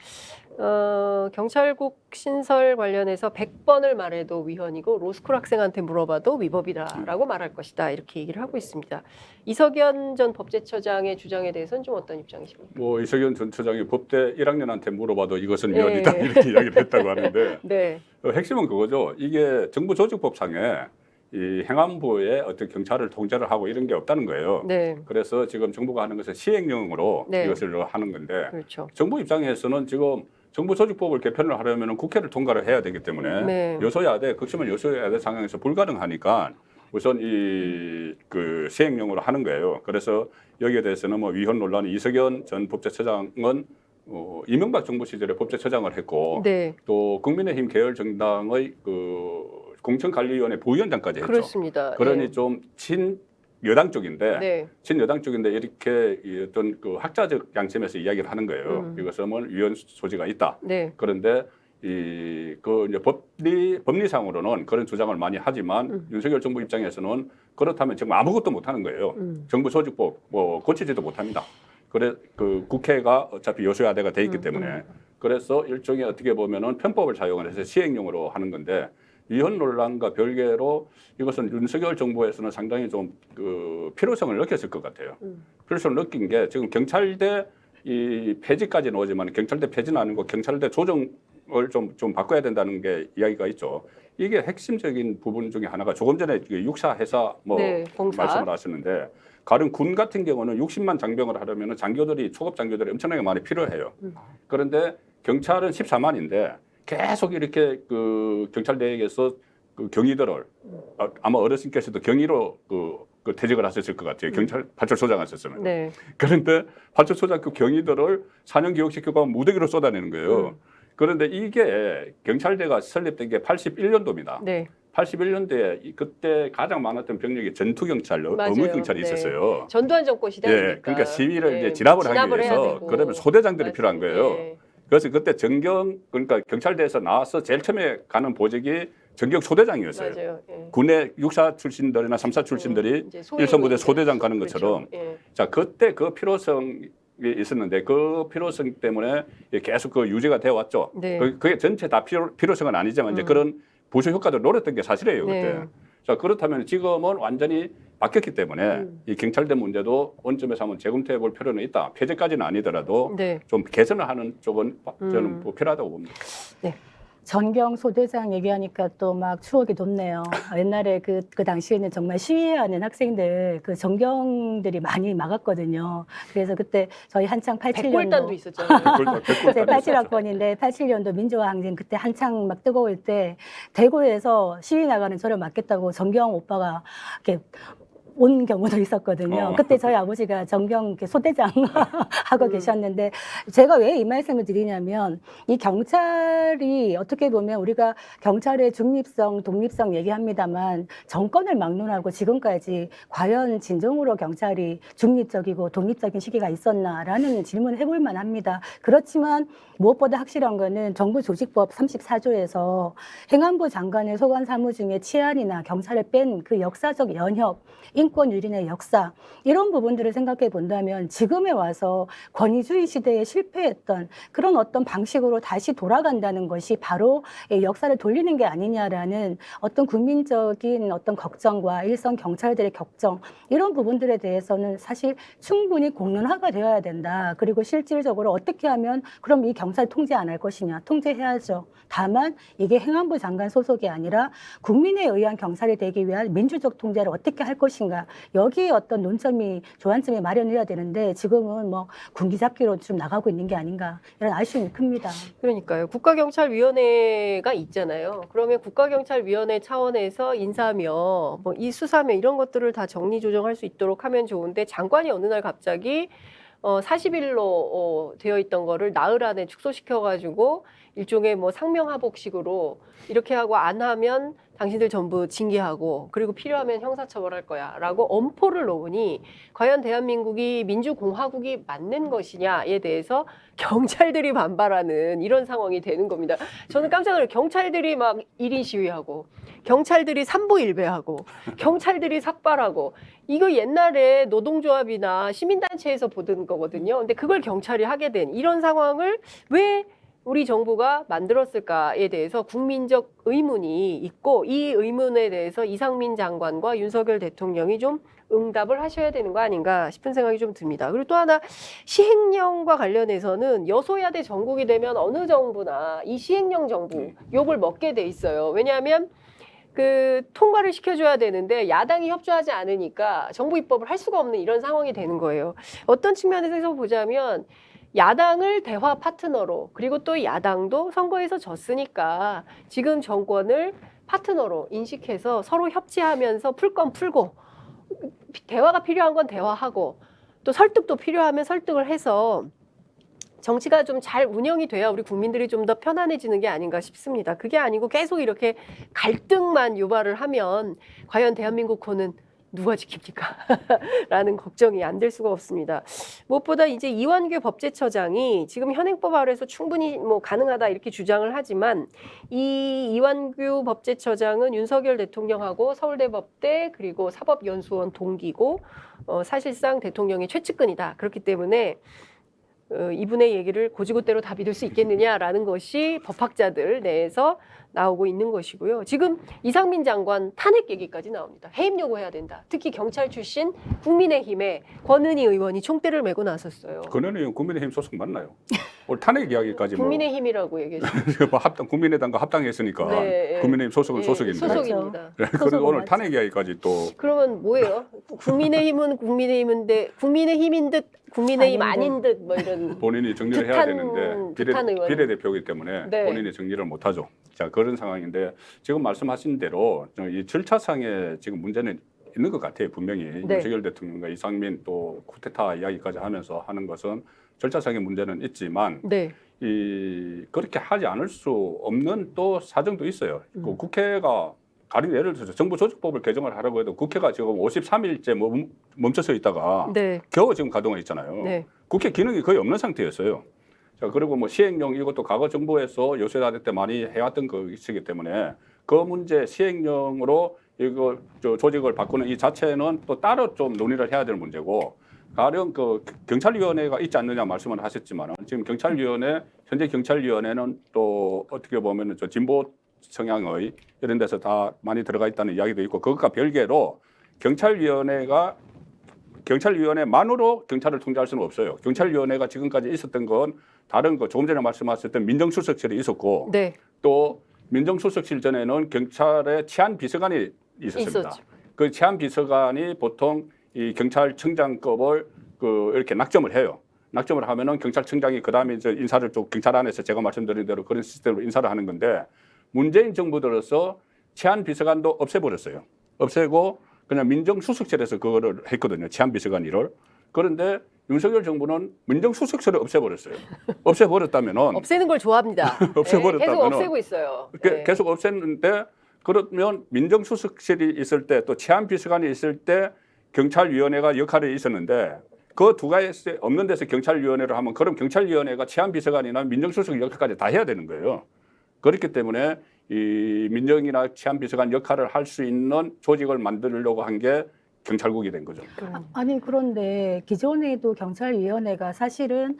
경찰국 신설 관련해서 100번을 말해도 위헌이고 로스쿨 학생한테 물어봐도 위법이다라고 말할 것이다 이렇게 얘기를 하고 있습니다. 이석연 전 법제처장의 주장에 대해서는 좀 어떤 입장이십니까? 이석연 전 처장이 법대 1학년한테 물어봐도 이것은 위헌이다 이렇게 이야기를 했다고 하는데 네. 핵심은 그거죠. 이게 정부 조직법상에 이 행안부에 어떤 경찰을 통제를 하고 이런 게 없다는 거예요. 네. 그래서 지금 정부가 하는 것은 시행령으로 네. 이것을 하는 건데 그렇죠. 정부 입장에서는 지금 정부 조직법을 개편을 하려면 국회를 통과를 해야 되기 때문에 네. 여소야대, 극심한 여소야대 상황에서 불가능하니까 우선 그 시행령으로 하는 거예요. 그래서 여기에 대해서는 뭐 위헌 논란 이석연 전 법제처장은 이명박 정부 시절에 법제처장을 했고 네. 또 국민의힘 계열 정당의 그 공천관리위원회 부위원장까지 했죠. 그렇습니다. 그러니 예. 좀 친여당 쪽인데 네. 친여당 쪽인데 이렇게 어떤 그 학자적 양심에서 이야기를 하는 거예요. 이것은 뭐 위헌 소지가 있다. 네. 그런데 그 이제 법리상으로는 그런 주장을 많이 하지만 윤석열 정부 입장에서는 그렇다면 지금 아무것도 못 하는 거예요. 정부 소집법 뭐 고치지도 못합니다. 그래 그 국회가 어차피 여소야대가 돼 있기 때문에 그래서 일종의 어떻게 보면은 편법을 사용을 해서 시행령으로 하는 건데 위헌 논란과 별개로 이것은 윤석열 정부에서는 상당히 좀 그 필요성을 느꼈을 것 같아요. 필요성을 느낀 게 지금 경찰대 이 폐지까지는 오지만 경찰대 폐지는 아니고 경찰대 조정을 좀 바꿔야 된다는 게 이야기가 있죠. 이게 핵심적인 부분 중에 하나가 조금 전에 육사 회사 뭐 네, 공사. 말씀을 하셨는데 가령 군 같은 경우는 60만 장병을 하려면 장교들이 초급 장교들이 엄청나게 많이 필요해요. 그런데 경찰은 14만인데 계속 이렇게 그 경찰대에게서 그 경위들을 아마 어르신께서도 경위로 그 퇴직을 하셨을 것 같아요. 경찰 파출소장 하셨으면. 네. 그런데 파출소장 그 경위들을 4년 교육시키고 무더기로 쏟아내는 거예요. 그런데 이게 경찰대가 설립된 게 81년도입니다. 네. 81년도에 그때 가장 많았던 병력이 전투경찰, 맞아요. 의무경찰이 네. 있었어요. 전두환 정권 시대니까. 예, 그러니까 시위를 예, 이제 진압을 하기 해야 위해서 되고. 그러면 소대장들이 맞아요. 필요한 거예요. 예. 그래서 그때 그러니까 경찰대에서 나와서 제일 처음에 가는 보직이 전경 소대장이었어요. 맞아요. 예. 군의 육사 출신들이나 삼사 출신들이 이제 소위 일선부대 이제 소대장 가는 것처럼 그렇죠. 예. 자 그때 그 필요성이 있었는데 그 필요성 때문에 계속 그 유지가 되어 왔죠. 네. 그게 전체 다 필요성은 아니지만 이제 그런 부수 효과를 노렸던 게 사실이에요 그때. 네. 자 그렇다면 지금은 완전히 바뀌었기 때문에 이 경찰대 문제도 원점에서 한번 재검토해 볼 필요는 있다. 폐지까지는 아니더라도 네. 좀 개선을 하는 쪽은 저는 뭐 필요하다고 봅니다. 전경 소대장 얘기하니까 또 막 추억이 돋네요. 옛날에 그 당시에는 정말 시위하는 학생들, 그 전경들이 많이 막았거든요. 그래서 그때 저희 한창 87년도. 백골단도 있었잖아요. 네, 87학번인데 87년도 민주화 항쟁 그때 한창 막 뜨거울 때 대구에서 시위 나가는 저를 막겠다고 전경 오빠가 이렇게 온 경우도 있었거든요. 그때 저희 아버지가 전경 소대장 하고 계셨는데 제가 왜 이 말씀을 드리냐면 이 경찰이 어떻게 보면 우리가 경찰의 중립성, 독립성 얘기합니다만 정권을 막론하고 지금까지 과연 진정으로 경찰이 중립적이고 독립적인 시기가 있었나라는 질문을 해볼 만합니다. 그렇지만 무엇보다 확실한 거는 정부조직법 34조에서 행안부 장관의 소관 사무 중에 치안이나 경찰을 뺀 그 역사적 연협, 인권 유린의 역사 이런 부분들을 생각해 본다면 지금에 와서 권위주의 시대에 실패했던 그런 어떤 방식으로 다시 돌아간다는 것이 바로 역사를 돌리는 게 아니냐라는 어떤 국민적인 어떤 걱정과 일선 경찰들의 걱정 이런 부분들에 대해서는 사실 충분히 공론화가 되어야 된다. 그리고 실질적으로 어떻게 하면 그럼 이 경찰 통제 안 할 것이냐. 통제해야죠. 다만 이게 행안부 장관 소속이 아니라 국민에 의한 경찰이 되기 위한 민주적 통제를 어떻게 할 것인가. 여기에 어떤 논점이 조안점이 마련해야 되는데 지금은 뭐 군기잡기로 좀 나가고 있는 게 아닌가 이런 아쉬움이 큽니다. 그러니까요. 국가경찰위원회가 있잖아요. 그러면 국가경찰위원회 차원에서 인사며 뭐 이 수사며 이런 것들을 다 정리조정할 수 있도록 하면 좋은데 장관이 어느 날 갑자기 40일로 되어 있던 거를 나흘 안에 축소시켜가지고 일종의 뭐 상명하복식으로 이렇게 하고 안 하면 당신들 전부 징계하고 그리고 필요하면 형사처벌할 거야 라고 엄포를 놓으니 과연 대한민국이 민주공화국이 맞는 것이냐에 대해서 경찰들이 반발하는 이런 상황이 되는 겁니다. 저는 깜짝 놀라요. 경찰들이 막 1인 시위하고 경찰들이 삼보일배하고 경찰들이 삭발하고 이거 옛날에 노동조합이나 시민단체에서 보던 거거든요. 근데 그걸 경찰이 하게 된 이런 상황을 왜 우리 정부가 만들었을까에 대해서 국민적 의문이 있고 이 의문에 대해서 이상민 장관과 윤석열 대통령이 좀 응답을 하셔야 되는 거 아닌가 싶은 생각이 좀 듭니다. 그리고 또 하나 시행령과 관련해서는 여소야대 전국이 되면 어느 정부나 이 시행령 정부 욕을 먹게 돼 있어요. 왜냐하면 그 통과를 시켜줘야 되는데 야당이 협조하지 않으니까 정부 입법을 할 수가 없는 이런 상황이 되는 거예요. 어떤 측면에서 보자면 야당을 대화 파트너로 그리고 또 야당도 선거에서 졌으니까 지금 정권을 파트너로 인식해서 서로 협치하면서 풀 건 풀고 대화가 필요한 건 대화하고 또 설득도 필요하면 설득을 해서 정치가 좀 잘 운영이 돼야 우리 국민들이 좀 더 편안해지는 게 아닌가 싶습니다. 그게 아니고 계속 이렇게 갈등만 유발을 하면 과연 대한민국호는 누가 지킵니까? 라는 걱정이 안 될 수가 없습니다. 무엇보다 이제 이완규 법제처장이 지금 현행법 아래에서 충분히 뭐 가능하다 이렇게 주장을 하지만 이 이완규 법제처장은 윤석열 대통령하고 서울대법대 그리고 사법연수원 동기고 사실상 대통령의 최측근이다. 그렇기 때문에 이분의 얘기를 고지고대로 다 믿을 수 있겠느냐라는 것이 법학자들 내에서 나오고 있는 것이고요. 지금 이상민 장관 탄핵 얘기까지 나옵니다. 해임 요구해야 된다. 특히 경찰 출신 국민의힘의 권은희 의원이 총대를 메고 나섰어요. 권은희 의원 국민의힘 소속 맞나요? 오늘 탄핵 이야기까지 국민의힘이라고 얘기했어요. 뭐 합당 국민의당과 합당했으니까 네, 국민의힘 소속은 네, 소속인데. 소속입니다. 그래서 오늘 맞죠. 탄핵 이야기까지 또 그러면 뭐예요? 국민의힘은 국민의힘인데 국민의힘인 듯 국민의힘 아닌 듯 뭐 이런 본인이 정리를 해야 듯한 되는데 의원. 비례대표이기 때문에 네. 본인이 정리를 못하죠. 자, 그런 상황인데 지금 말씀하신 대로 이 절차상에 지금 문제는 있는 것 같아요. 분명히 네. 윤석열 대통령과 이상민 또 쿠데타 이야기까지 하면서 하는 것은 절차상의 문제는 있지만 네. 그렇게 하지 않을 수 없는 또 사정도 있어요. 그 국회가 가령 예를 들어서 정부조직법을 개정을 하라고 해도 국회가 지금 53일째 멈춰서 있다가 네. 겨우 지금 가동해 있잖아요. 네. 국회 기능이 거의 없는 상태였어요. 자, 그리고 뭐 시행령 이것도 과거 정부에서 요새다대 때 많이 해왔던 것이기 때문에 그 문제 시행령으로 이거 조직을 바꾸는 이 자체는 또 따로 좀 논의를 해야 될 문제고 가령 그 경찰위원회가 있지 않느냐 말씀을 하셨지만 지금 현재 경찰위원회는 또 어떻게 보면은 저 진보 성향의 이런 데서 다 많이 들어가 있다는 이야기도 있고 그것과 별개로 경찰위원회만으로 경찰을 통제할 수는 없어요. 경찰위원회가 지금까지 있었던 건 다른 거 조금 전에 말씀하셨던 민정수석실이 있었고 네. 또 민정수석실 전에는 경찰의 치안비서관이 있었습니다. 있었죠. 그 치안비서관이 보통 이 경찰청장급을 이렇게 낙점을 해요. 낙점을 하면은 경찰청장이 그 다음에 이제 인사를 좀 경찰 안에서 제가 말씀드린 대로 그런 시스템으로 인사를 하는 건데 문재인 정부 들어서 치안비서관도 없애버렸어요. 없애고 그냥 민정수석실에서 그거를 했거든요. 치안비서관 일을. 그런데 윤석열 정부는 민정수석실을 없애버렸어요. 없애버렸다면은 없애는 걸 좋아합니다. 없애버렸다면은 계속 없애고 있어요. 네. 계속 없앴는데 그러면 민정수석실이 있을 때 또 치안비서관이 있을 때 경찰위원회가 역할이 있었는데 그 두 가지 없는 데서 경찰위원회를 하면 그럼 경찰위원회가 치안비서관이나 민정수석 역할까지 다 해야 되는 거예요. 그렇기 때문에 이 민정이나 치안비서관 역할을 할 수 있는 조직을 만들려고 한 게 경찰국이 된 거죠. 아니 그런데 기존에도 경찰위원회가 사실은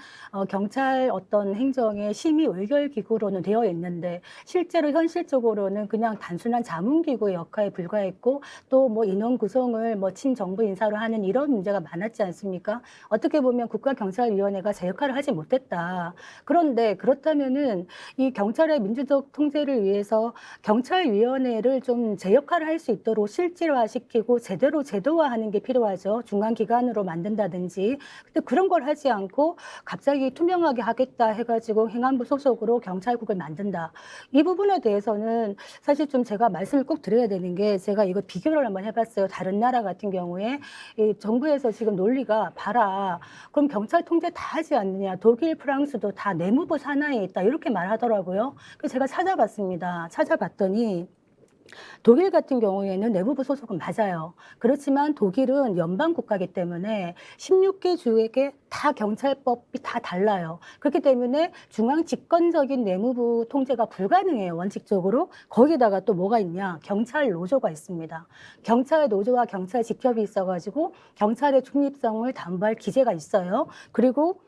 경찰 어떤 행정의 심의 의결 기구로는 되어 있는데 실제로 현실적으로는 그냥 단순한 자문기구의 역할에 불과했고 또 뭐 인원 구성을 뭐 친정부 인사로 하는 이런 문제가 많았지 않습니까? 어떻게 보면 국가경찰위원회가 제 역할을 하지 못했다. 그런데 그렇다면은 이 경찰의 민주적 통제를 위해서 경찰위원회를 좀 제 역할을 할 수 있도록 실질화시키고 제대로 제도화하는 게 필요하죠. 중간기관으로 만든다든지. 근데 그런 걸 하지 않고 갑자기 투명하게 하겠다 해가지고 행안부 소속으로 경찰국을 만든다. 이 부분에 대해서는 사실 좀 제가 말씀을 꼭 드려야 되는 게 제가 이거 비교를 한번 해봤어요. 다른 나라 같은 경우에 이 정부에서 지금 논리가 봐라. 그럼 경찰 통제 다 하지 않느냐. 독일, 프랑스도 다 내무부 산하에 있다. 이렇게 말하더라고요. 그래서 제가 찾아봤습니다. 찾아봤더니 독일 같은 경우에는 내무부 소속은 맞아요. 그렇지만 독일은 연방 국가이기 때문에 16개 주에게 다 경찰법이 다 달라요. 그렇기 때문에 중앙 집권적인 내무부 통제가 불가능해요. 원칙적으로. 거기다가 또 뭐가 있냐. 경찰 노조가 있습니다. 경찰 노조와 경찰 직협이 있어가지고 경찰의 중립성을 담보할 기재가 있어요. 그리고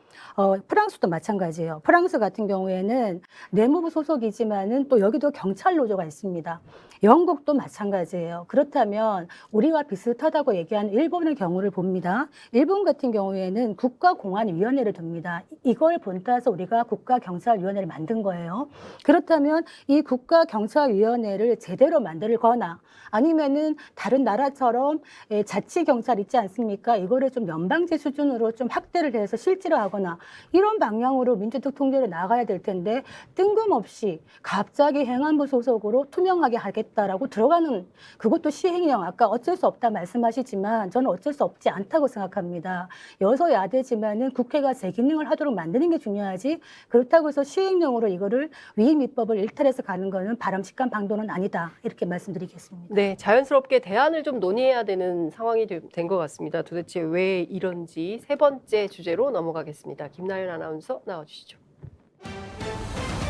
프랑스도 마찬가지예요. 프랑스 같은 경우에는 내무부 소속이지만은 또 여기도 경찰 노조가 있습니다. 영국도 마찬가지예요. 그렇다면 우리와 비슷하다고 얘기한 일본의 경우를 봅니다. 일본 같은 경우에는 국가공안위원회를 둡니다. 이걸 본따서 우리가 국가경찰위원회를 만든 거예요. 그렇다면 이 국가경찰위원회를 제대로 만들거나 아니면은 다른 나라처럼 자치경찰 있지 않습니까? 이거를 좀 연방제 수준으로 좀 확대를 해서 실질화하거나 있구나. 이런 방향으로 민주적 통제를 나가야 될 텐데 뜬금없이 갑자기 행안부 소속으로 투명하게 하겠다라고 들어가는 그것도 시행령 아까 어쩔 수 없다 말씀하시지만 저는 어쩔 수 없지 않다고 생각합니다. 여소야대지만은 국회가 제 기능을 하도록 만드는 게 중요하지 그렇다고 해서 시행령으로 이거를 위임 입법을 일탈해서 가는 거는 바람직한 방도는 아니다. 이렇게 말씀드리겠습니다. 네, 자연스럽게 대안을 좀 논의해야 되는 상황이 된 것 같습니다. 도대체 왜 이런지 세 번째 주제로 넘어가겠습니다. 김나연 아나운서 나와주시죠.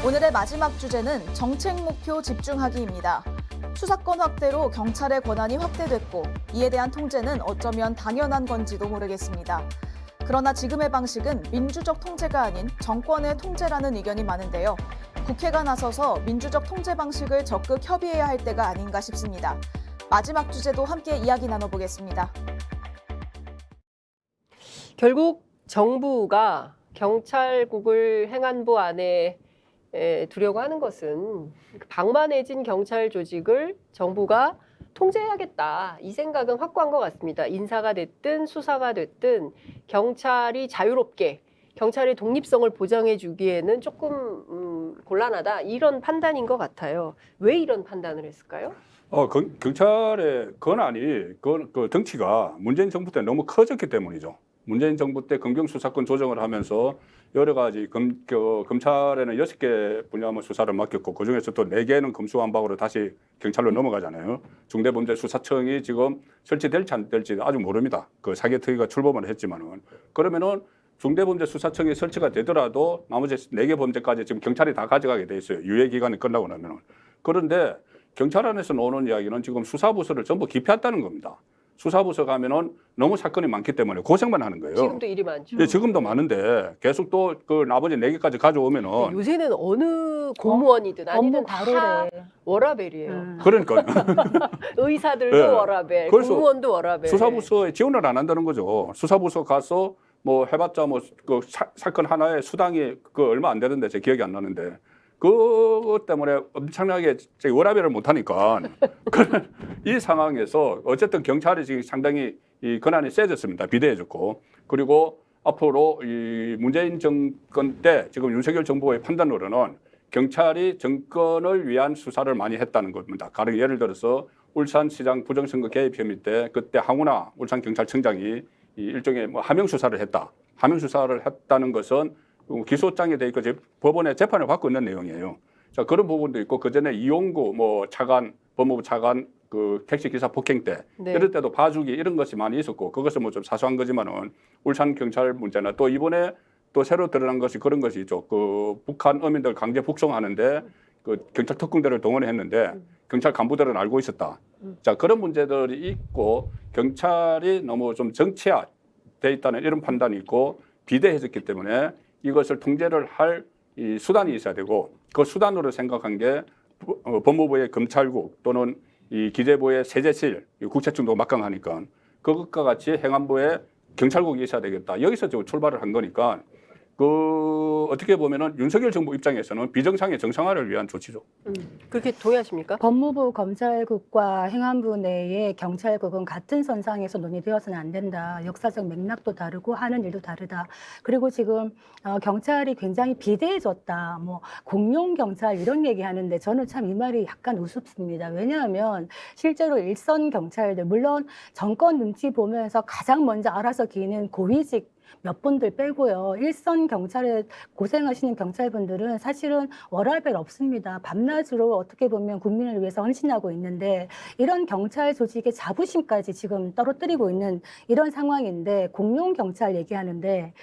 오늘의 마지막 주제는 정책 목표 집중하기입니다. 수사권 확대로 경찰의 권한이 확대됐고 이에 대한 통제는 어쩌면 당연한 건지도 모르겠습니다. 그러나 지금의 방식은 민주적 통제가 아닌 정권의 통제라는 의견이 많은데요. 국회가 나서서 민주적 통제 방식을 적극 협의해야 할 때가 아닌가 싶습니다. 마지막 주제도 함께 이야기 나눠보겠습니다. 결국 정부가 경찰국을 행안부 안에 두려고 하는 것은 방만해진 경찰 조직을 정부가 통제해야겠다. 이 생각은 확고한 것 같습니다. 인사가 됐든 수사가 됐든 경찰이 자유롭게 경찰의 독립성을 보장해 주기에는 조금 곤란하다. 이런 판단인 것 같아요. 왜 이런 판단을 했을까요? 경찰의 권한이 그 덩치가 문재인 정부 때 너무 커졌기 때문이죠. 문재인 정부 때 검경수사권 조정을 하면서 여러 가지 검찰에는 6개 분야만 수사를 맡겼고 그중에서 또 4개는 검수완박으로 다시 경찰로 넘어가잖아요. 중대범죄수사청이 지금 설치될지 안 될지 아직 모릅니다. 그 사개특위가 출범을 했지만은 그러면은 중대범죄수사청이 설치가 되더라도 나머지 4개 범죄까지 지금 경찰이 다 가져가게 돼 있어요. 유예 기간이 끝나고 나면은. 그런데 경찰 안에서 나오는 이야기는 지금 수사부서를 전부 기피했다는 겁니다. 수사부서 가면은 너무 사건이 많기 때문에 고생만 하는 거예요. 지금도 일이 많죠. 예, 지금도 많은데 계속 또 그 나머지 4개까지 가져오면은 요새는 어느 공무원이든 아니든 다 과로래. 워라벨이에요. 그러니까 의사들도 네. 워라벨, 그래서 공무원도 워라벨. 수사부서에 지원을 안 한다는 거죠. 수사부서 가서 뭐 해봤자 뭐 그 사건 하나에 수당이 그 얼마 안 되는데 제 기억이 안 나는데 그것 때문에 엄청나게 워라벨을 못 하니까 이 상황에서 어쨌든 경찰이 지금 상당히 이 권한이 세졌습니다. 비대해졌고 그리고 앞으로 이 문재인 정권 때 지금 윤석열 정부의 판단으로는 경찰이 정권을 위한 수사를 많이 했다는 겁니다. 가령 예를 들어서 울산시장 부정선거 개입 혐의 때 그때 황운하 울산경찰청장이 이 일종의 뭐 하명 수사를 했다. 하명 수사를 했다는 것은 기소장에 돼 있고 법원에 재판을 받고 있는 내용이에요. 자, 그런 부분도 있고 그 전에 이용구 뭐 차관 법무부 차관 그 택시 기사 폭행 때 네. 이럴 때도 봐주기 이런 것이 많이 있었고 그것은 뭐 좀 사소한 거지만은 울산 경찰 문제나 또 이번에 또 새로 드러난 것이 그런 것이 있죠. 그 북한 어민들 강제 북송하는데 그 경찰 특공대를 동원했는데 경찰 간부들은 알고 있었다. 자, 그런 문제들이 있고 경찰이 너무 좀 정치화돼 있다는 이런 판단이 있고 비대해졌기 때문에 이것을 통제를 할 이 수단이 있어야 되고 그 수단으로 생각한 게 법무부의 검찰국 또는 이 기재부의 세제실 국세청도 막강하니까 그것과 같이 행안부에 경찰국이 있어야 되겠다. 여기서 지금 출발을 한 거니까 그 어떻게 보면은 윤석열 정부 입장에서는 비정상의 정상화를 위한 조치죠. 그렇게 동의하십니까? 법무부 검찰국과 행안부 내의 경찰국은 같은 선상에서 논의되어서는 안 된다. 역사적 맥락도 다르고 하는 일도 다르다. 그리고 지금 경찰이 굉장히 비대해졌다. 뭐 공룡 경찰 이런 얘기하는데 저는 참 이 말이 약간 우습습니다. 왜냐하면 실제로 일선 경찰들 물론 정권 눈치 보면서 가장 먼저 알아서 기는 고위직 몇 분들 빼고요. 일선 경찰에 고생하시는 경찰분들은 사실은 워라밸 없습니다. 밤낮으로 어떻게 보면 국민을 위해서 헌신하고 있는데 이런 경찰 조직의 자부심까지 지금 떨어뜨리고 있는 이런 상황인데 공룡 경찰 얘기하는데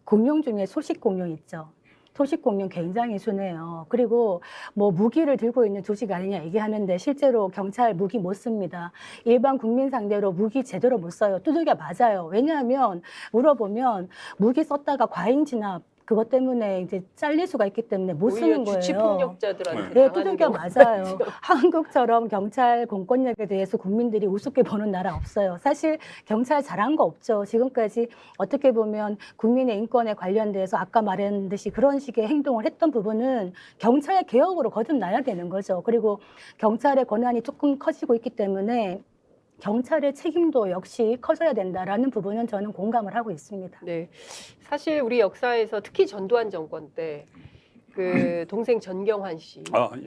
공룡 중에 소식 공룡 있죠. 소식 공룡 굉장히 순해요. 그리고 뭐 무기를 들고 있는 조직 아니냐 얘기하는데 실제로 경찰 무기 못 씁니다. 일반 국민 상대로 무기 제대로 못 써요. 두들겨 맞아요. 왜냐하면 물어보면 무기 썼다가 과잉 진압 그것 때문에 이제 잘릴 수가 있기 때문에 못 쓰는 거예요. 주치폭력자들한테 네, 당하는 두들겨 경우가 맞아요. 많죠. 한국처럼 경찰 공권력에 대해서 국민들이 우습게 보는 나라 없어요. 사실 경찰 잘한 거 없죠. 지금까지 어떻게 보면 국민의 인권에 관련돼서 아까 말한 듯이 그런 식의 행동을 했던 부분은 경찰 개혁으로 거듭나야 되는 거죠. 그리고 경찰의 권한이 조금 커지고 있기 때문에 경찰의 책임도 역시 커져야 된다라는 부분은 저는 공감을 하고 있습니다. 네. 사실 우리 역사에서 특히 전두환 정권 때 그 동생 전경환 씨.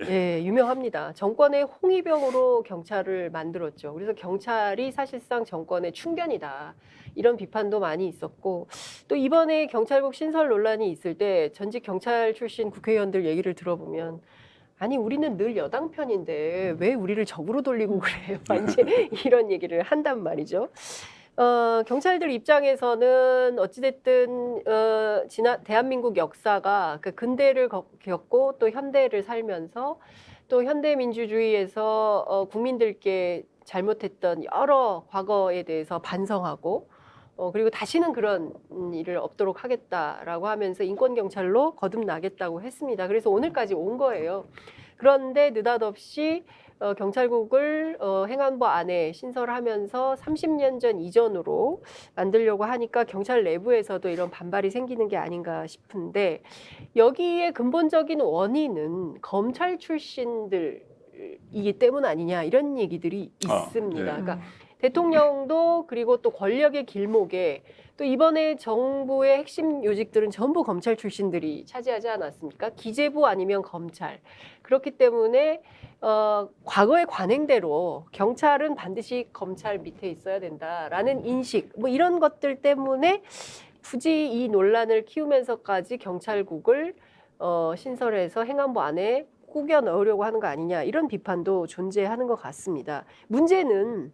예, 유명합니다. 정권의 홍위병으로 경찰을 만들었죠. 그래서 경찰이 사실상 정권의 충견이다. 이런 비판도 많이 있었고 또 이번에 경찰국 신설 논란이 있을 때 전직 경찰 출신 국회의원들 얘기를 들어보면 아니 우리는 늘 여당 편인데 왜 우리를 적으로 돌리고 그래요? 이제 이런 얘기를 한단 말이죠. 경찰들 입장에서는 어찌됐든 대한민국 역사가 그 근대를 겪고 또 현대를 살면서 또 현대 민주주의에서 국민들께 잘못했던 여러 과거에 대해서 반성하고 그리고 다시는 그런 일을 없도록 하겠다라고 하면서 인권경찰로 거듭나겠다고 했습니다. 그래서 오늘까지 온 거예요. 그런데 느닷없이 경찰국을 행안부 안에 신설하면서 30년 전 이전으로 만들려고 하니까 경찰 내부에서도 이런 반발이 생기는 게 아닌가 싶은데 여기에 근본적인 원인은 검찰 출신들이기 때문 아니냐 이런 얘기들이 있습니다. 네. 그러니까 대통령도 그리고 또 권력의 길목에 또 이번에 정부의 핵심 요직들은 전부 검찰 출신들이 차지하지 않았습니까? 기재부 아니면 검찰. 그렇기 때문에 과거의 관행대로 경찰은 반드시 검찰 밑에 있어야 된다라는 인식 뭐 이런 것들 때문에 굳이 이 논란을 키우면서까지 경찰국을 신설해서 행안부 안에 꾸겨 넣으려고 하는 거 아니냐 이런 비판도 존재하는 것 같습니다. 문제는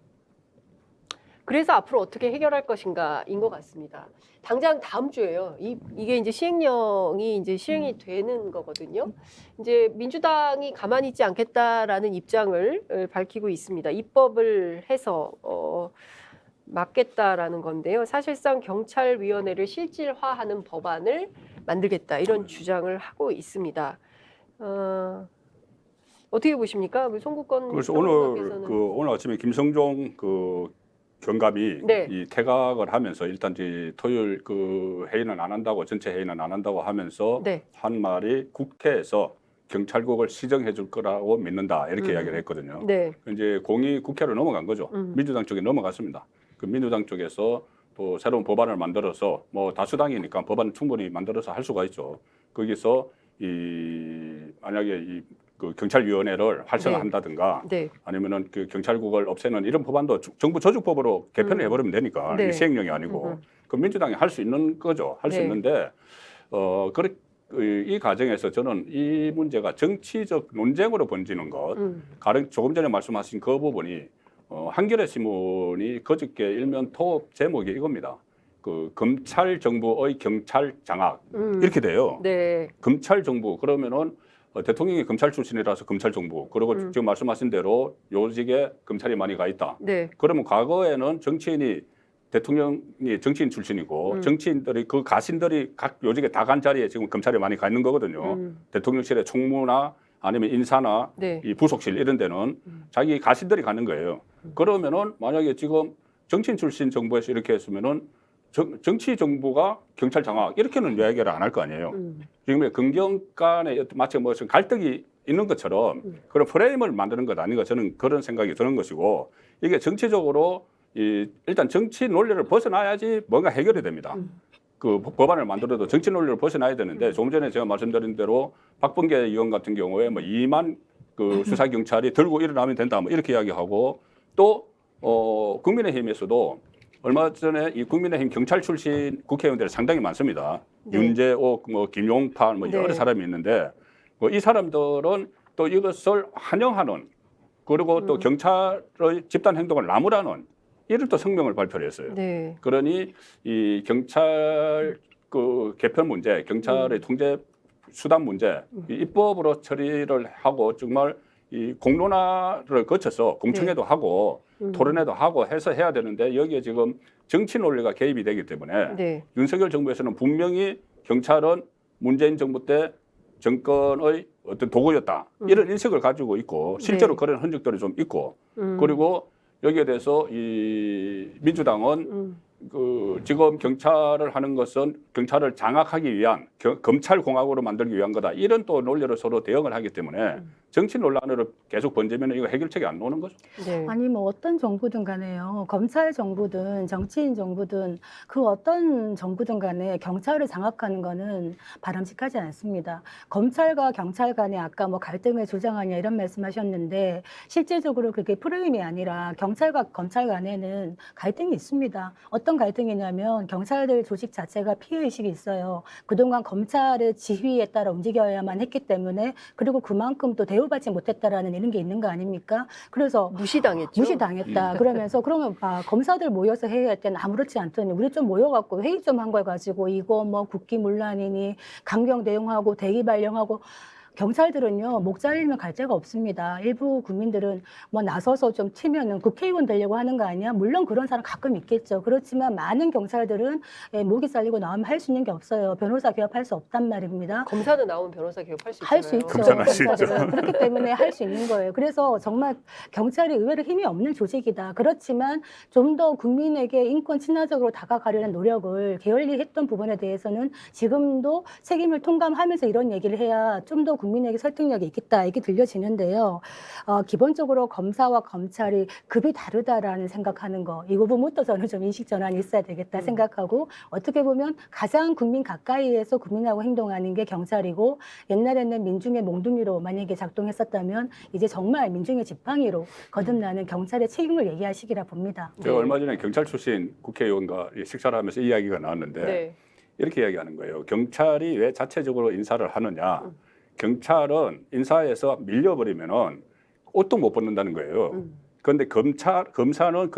그래서 앞으로 어떻게 해결할 것인가인 것 같습니다. 당장 다음 주에요. 이게 이제 시행령이 이제 시행이 되는 거거든요. 이제 민주당이 가만히 있지 않겠다라는 입장을 밝히고 있습니다. 입법을 해서 막겠다라는 건데요. 사실상 경찰위원회를 실질화하는 법안을 만들겠다 이런 주장을 하고 있습니다. 어떻게 보십니까, 송국건 그래서 평론가께서는? 오늘 아침에 김성종 경감이 네. 이 퇴각을 하면서 일단 이제 토요일 그 회의는 안 한다고 전체 회의는 안 한다고 하면서 네. 한 말이 국회에서 경찰국을 시정해 줄 거라고 믿는다 이렇게 이야기를 했거든요. 네. 이제 공이 국회로 넘어간 거죠. 민주당 쪽에 넘어갔습니다. 그 민주당 쪽에서 또 새로운 법안을 만들어서 뭐 다수당이니까 법안을 충분히 만들어서 할 수가 있죠. 거기서 만약에 그 경찰위원회를 활성화한다든가 네. 아니면은 그 경찰국을 없애는 이런 법안도 정부 조직법으로 개편을 해버리면 되니까 네. 이게 시행령이 아니고 그 민주당이 할 수 있는 거죠. 할 수 네. 있는데 이 과정에서 저는 이 문제가 정치적 논쟁으로 번지는 것, 조금 전에 말씀하신 그 부분이 한겨레 신문이 그저께 일면 토업 제목이 이겁니다. 그 검찰 정부의 경찰 장악 이렇게 돼요. 네. 검찰 정부 그러면은 대통령이 검찰 출신이라서 검찰 정부 그리고 지금 말씀하신 대로 요직에 검찰이 많이 가 있다. 네. 그러면 과거에는 대통령이 정치인 출신이고 정치인들이 그 가신들이 각 요직에 다 간 자리에 지금 검찰이 많이 가 있는 거거든요. 대통령실의 총무나 아니면 인사나 네. 이 부속실 이런 데는 자기 가신들이 가는 거예요. 그러면은 만약에 지금 정치인 출신 정부에서 이렇게 했으면은 정치 정부가 경찰 장악 이렇게는 이야기를 안 할 거 아니에요. 지금 긍정 간에 마치 뭐 갈등이 있는 것처럼 그런 프레임을 만드는 것 아닌가 저는 그런 생각이 드는 것이고 이게 정치적으로 일단 정치 논리를 벗어나야지 뭔가 해결이 됩니다. 그 법안을 만들어도 정치 논리를 벗어나야 되는데 조금 전에 제가 말씀드린 대로 박범계 의원 같은 경우에 뭐 2만 그 수사 경찰이 들고 일어나면 된다 뭐 이렇게 이야기하고 또 국민의힘에서도 얼마 전에 이 국민의힘 경찰 출신 국회의원들이 상당히 많습니다. 네. 윤재옥, 김용판, 여러 네. 사람이 있는데 이 사람들은 또 이것을 환영하는 그리고 또 경찰의 집단 행동을 나무라는 이런 또 성명을 발표를 했어요. 네. 그러니 이 경찰 그 개편 문제, 경찰의 통제 수단 문제, 이 입법으로 처리를 하고 정말 이 공론화를 거쳐서 공청회도 하고 토론회도 하고 해서 해야 되는데 여기에 지금 정치 논리가 개입이 되기 때문에 네. 윤석열 정부에서는 분명히 경찰은 문재인 정부 때 정권의 어떤 도구였다 이런 인식을 가지고 있고 실제로 네. 그런 흔적들이 좀 있고 그리고 여기에 대해서 이 민주당은 그 지금 경찰을 하는 것은 경찰을 장악하기 위한 검찰 공화국으로 만들기 위한 거다 이런 또 논리로 서로 대응을 하기 때문에 정치 논란으로 계속 번지면 이거 해결책이 안 나오는 거죠. 네. 아니 뭐 어떤 정부든 간에요. 검찰 정부든 정치인 정부든 그 어떤 정부든 간에 경찰을 장악하는 거는 바람직하지 않습니다. 검찰과 경찰 간에 아까 뭐 갈등을 조장하냐 이런 말씀하셨는데 실제적으로 그게 프레임이 아니라 경찰과 검찰 간에는 갈등이 있습니다. 어떤 갈등이냐면 경찰들 조직 자체가 피해의식이 있어요. 그동안 검찰의 지휘에 따라 움직여야만 했기 때문에 그리고 그만큼 또 대우받지 못했다라는 이런 게 있는 거 아닙니까? 그래서 무시당했죠. 무시당했다. 그러면서 그러면 검사들 모여서 회의할 때는 아무렇지 않더니 우리 좀 모여갖고 회의 좀 한 걸 가지고 이거 뭐 국기문란이니 강경 대응하고 대기 발령하고 경찰들은요 목 잘리면 갈 데가 없습니다. 일부 국민들은 뭐 나서서 좀 튀면은 국회의원 되려고 하는 거 아니야? 물론 그런 사람 가끔 있겠죠. 그렇지만 많은 경찰들은 목이 잘리고 나오면 할 수 있는 게 없어요. 변호사 개업할 수 없단 말입니다. 검사는 나오면 변호사 개업할 수 있잖아요. 할 수 있죠. 검사는 할수 있죠. 검사들은. 그렇기 때문에 할 수 있는 거예요. 그래서 정말 경찰이 의외로 힘이 없는 조직이다. 그렇지만 좀 더 국민에게 인권 친화적으로 다가가려는 노력을 게을리 했던 부분에 대해서는 지금도 책임을 통감하면서 이런 얘기를 해야 좀 더 국민에게 설득력이 있겠다. 이게 들려지는데요. 기본적으로 검사와 검찰이 급이 다르다라는 생각하는 거. 이 부분부터 저는 좀 인식 전환이 있어야 되겠다 생각하고 어떻게 보면 가장 국민 가까이에서 국민하고 행동하는 게 경찰이고 옛날에는 민중의 몽둥이로 만약에 작동했었다면 이제 정말 민중의 지팡이로 거듭나는 경찰의 책임을 얘기할 시기라 봅니다. 제가 얼마 전에 경찰 출신 국회의원과 식사를 하면서 이 이야기가 나왔는데 네. 이렇게 이야기하는 거예요. 경찰이 왜 자체적으로 인사를 하느냐. 경찰은 인사에서 밀려버리면은 옷도 못 벗는다는 거예요. 그런데 검사는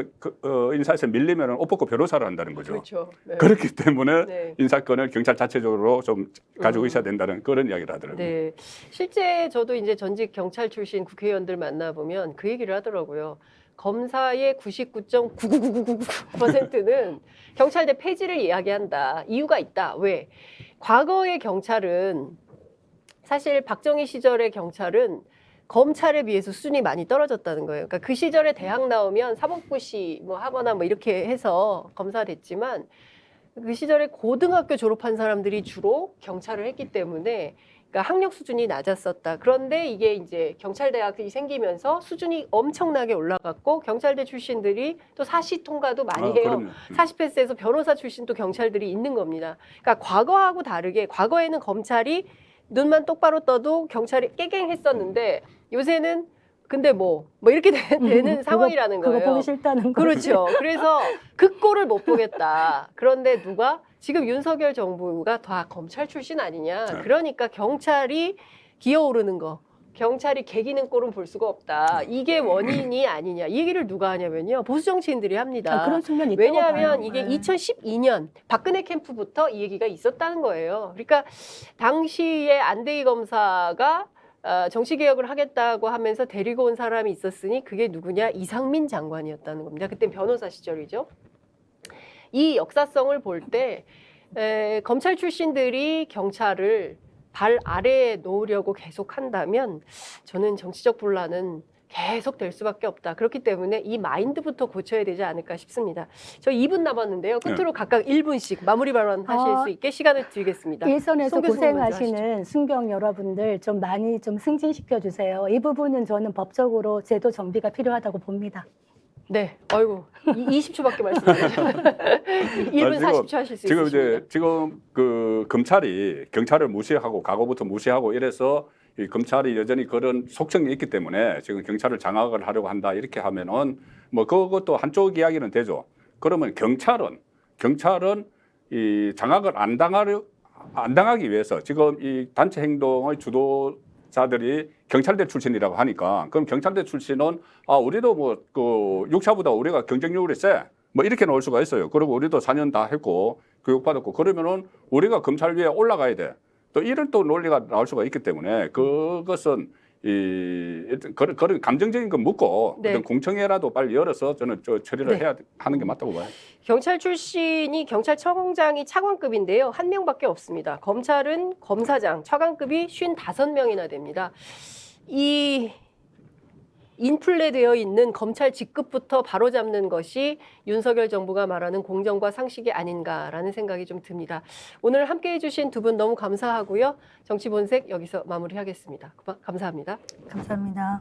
인사에서 밀리면은 옷 벗고 변호사를 한다는 거죠. 그렇죠. 네. 그렇기 때문에 네. 인사권을 경찰 자체적으로 좀 가지고 있어야 된다는 그런 이야기를 하더라고요. 네. 실제 저도 이제 전직 경찰 출신 국회의원들 만나보면 그 얘기를 하더라고요. 검사의 99.99999%는 경찰대 폐지를 이야기한다. 이유가 있다. 왜? 과거의 경찰은 사실 박정희 시절의 경찰은 검찰에 비해서 수준이 많이 떨어졌다는 거예요. 그러니까 그 시절에 대학 나오면 사법고시 뭐 하거나 뭐 이렇게 해서 검사 됐지만 그 시절에 고등학교 졸업한 사람들이 주로 경찰을 했기 때문에 그러니까 학력 수준이 낮았었다. 그런데 이게 이제 경찰대학이 생기면서 수준이 엄청나게 올라갔고 경찰대 출신들이 또 사시 통과도 많이 해요. 그럼요. 사시 패스에서 변호사 출신 또 경찰들이 있는 겁니다. 그러니까 과거하고 다르게 과거에는 검찰이 눈만 똑바로 떠도 경찰이 깨갱했었는데 요새는 근데 뭐 이렇게 되는 상황이라는 거예요. 그거 보기 싫다는 거. 그렇죠. 그래서 그 꼴을 못 보겠다. 그런데 누가 지금 윤석열 정부가 다 검찰 출신 아니냐. 그러니까 경찰이 기어오르는 거. 경찰이 개기는 꼴은 볼 수가 없다. 이게 원인이 아니냐. 이 얘기를 누가 하냐면요. 보수 정치인들이 합니다. 그런 측면이 있다고 왜냐하면 봐요. 이게 네. 2012년 박근혜 캠프부터 이 얘기가 있었다는 거예요. 그러니까 당시에 안대희 검사가 정치개혁을 하겠다고 하면서 데리고 온 사람이 있었으니 그게 누구냐? 이상민 장관이었다는 겁니다. 그때 변호사 시절이죠. 이 역사성을 볼 때 검찰 출신들이 경찰을 발 아래에 놓으려고 계속 한다면 저는 정치적 분란은 계속 될 수밖에 없다. 그렇기 때문에 이 마인드부터 고쳐야 되지 않을까 싶습니다. 저 2분 남았는데요. 끝으로 각각 1분씩 마무리 발언 하실 수 있게 시간을 드리겠습니다. 일선에서 송 교수님 먼저 고생하시는 순경 여러분들 좀 많이 좀 승진시켜 주세요. 이 부분은 저는 법적으로 제도 정비가 필요하다고 봅니다. 네, 아이고 20초밖에 말씀 안 하셨어요. 1분 40초 하실 수 지금 있으십니다. 지금 그 검찰이 경찰을 무시하고 과거부터 무시하고 이래서 이 검찰이 여전히 그런 속성이 있기 때문에 지금 경찰을 장악을 하려고 한다 이렇게 하면은 뭐 그것도 한쪽 이야기는 되죠. 그러면 경찰은 이 장악을 안 당하기 위해서 지금 이 단체 행동의 주도자들이 경찰대 출신이라고 하니까 그럼 경찰대 출신은 우리도 뭐 그 육사보다 우리가 경쟁률이 세 뭐 이렇게 나올 수가 있어요. 그리고 우리도 4년 다 했고 교육받았고 그러면은 우리가 검찰 위에 올라가야 돼. 또 이런 또 논리가 나올 수가 있기 때문에 그것은 그런 감정적인 건 묻고 네. 어떤 공청회라도 빨리 열어서 저는 처리를 네. 해야 하는 게 맞다고 봐요. 경찰 출신이 경찰청장이 차관급인데요. 한 명밖에 없습니다. 검찰은 검사장, 차관급이 55명이나 됩니다. 이 인플레되어 있는 검찰 직급부터 바로잡는 것이 윤석열 정부가 말하는 공정과 상식이 아닌가라는 생각이 좀 듭니다. 오늘 함께해 주신 두 분 너무 감사하고요. 정치본색 여기서 마무리하겠습니다. 감사합니다. 감사합니다.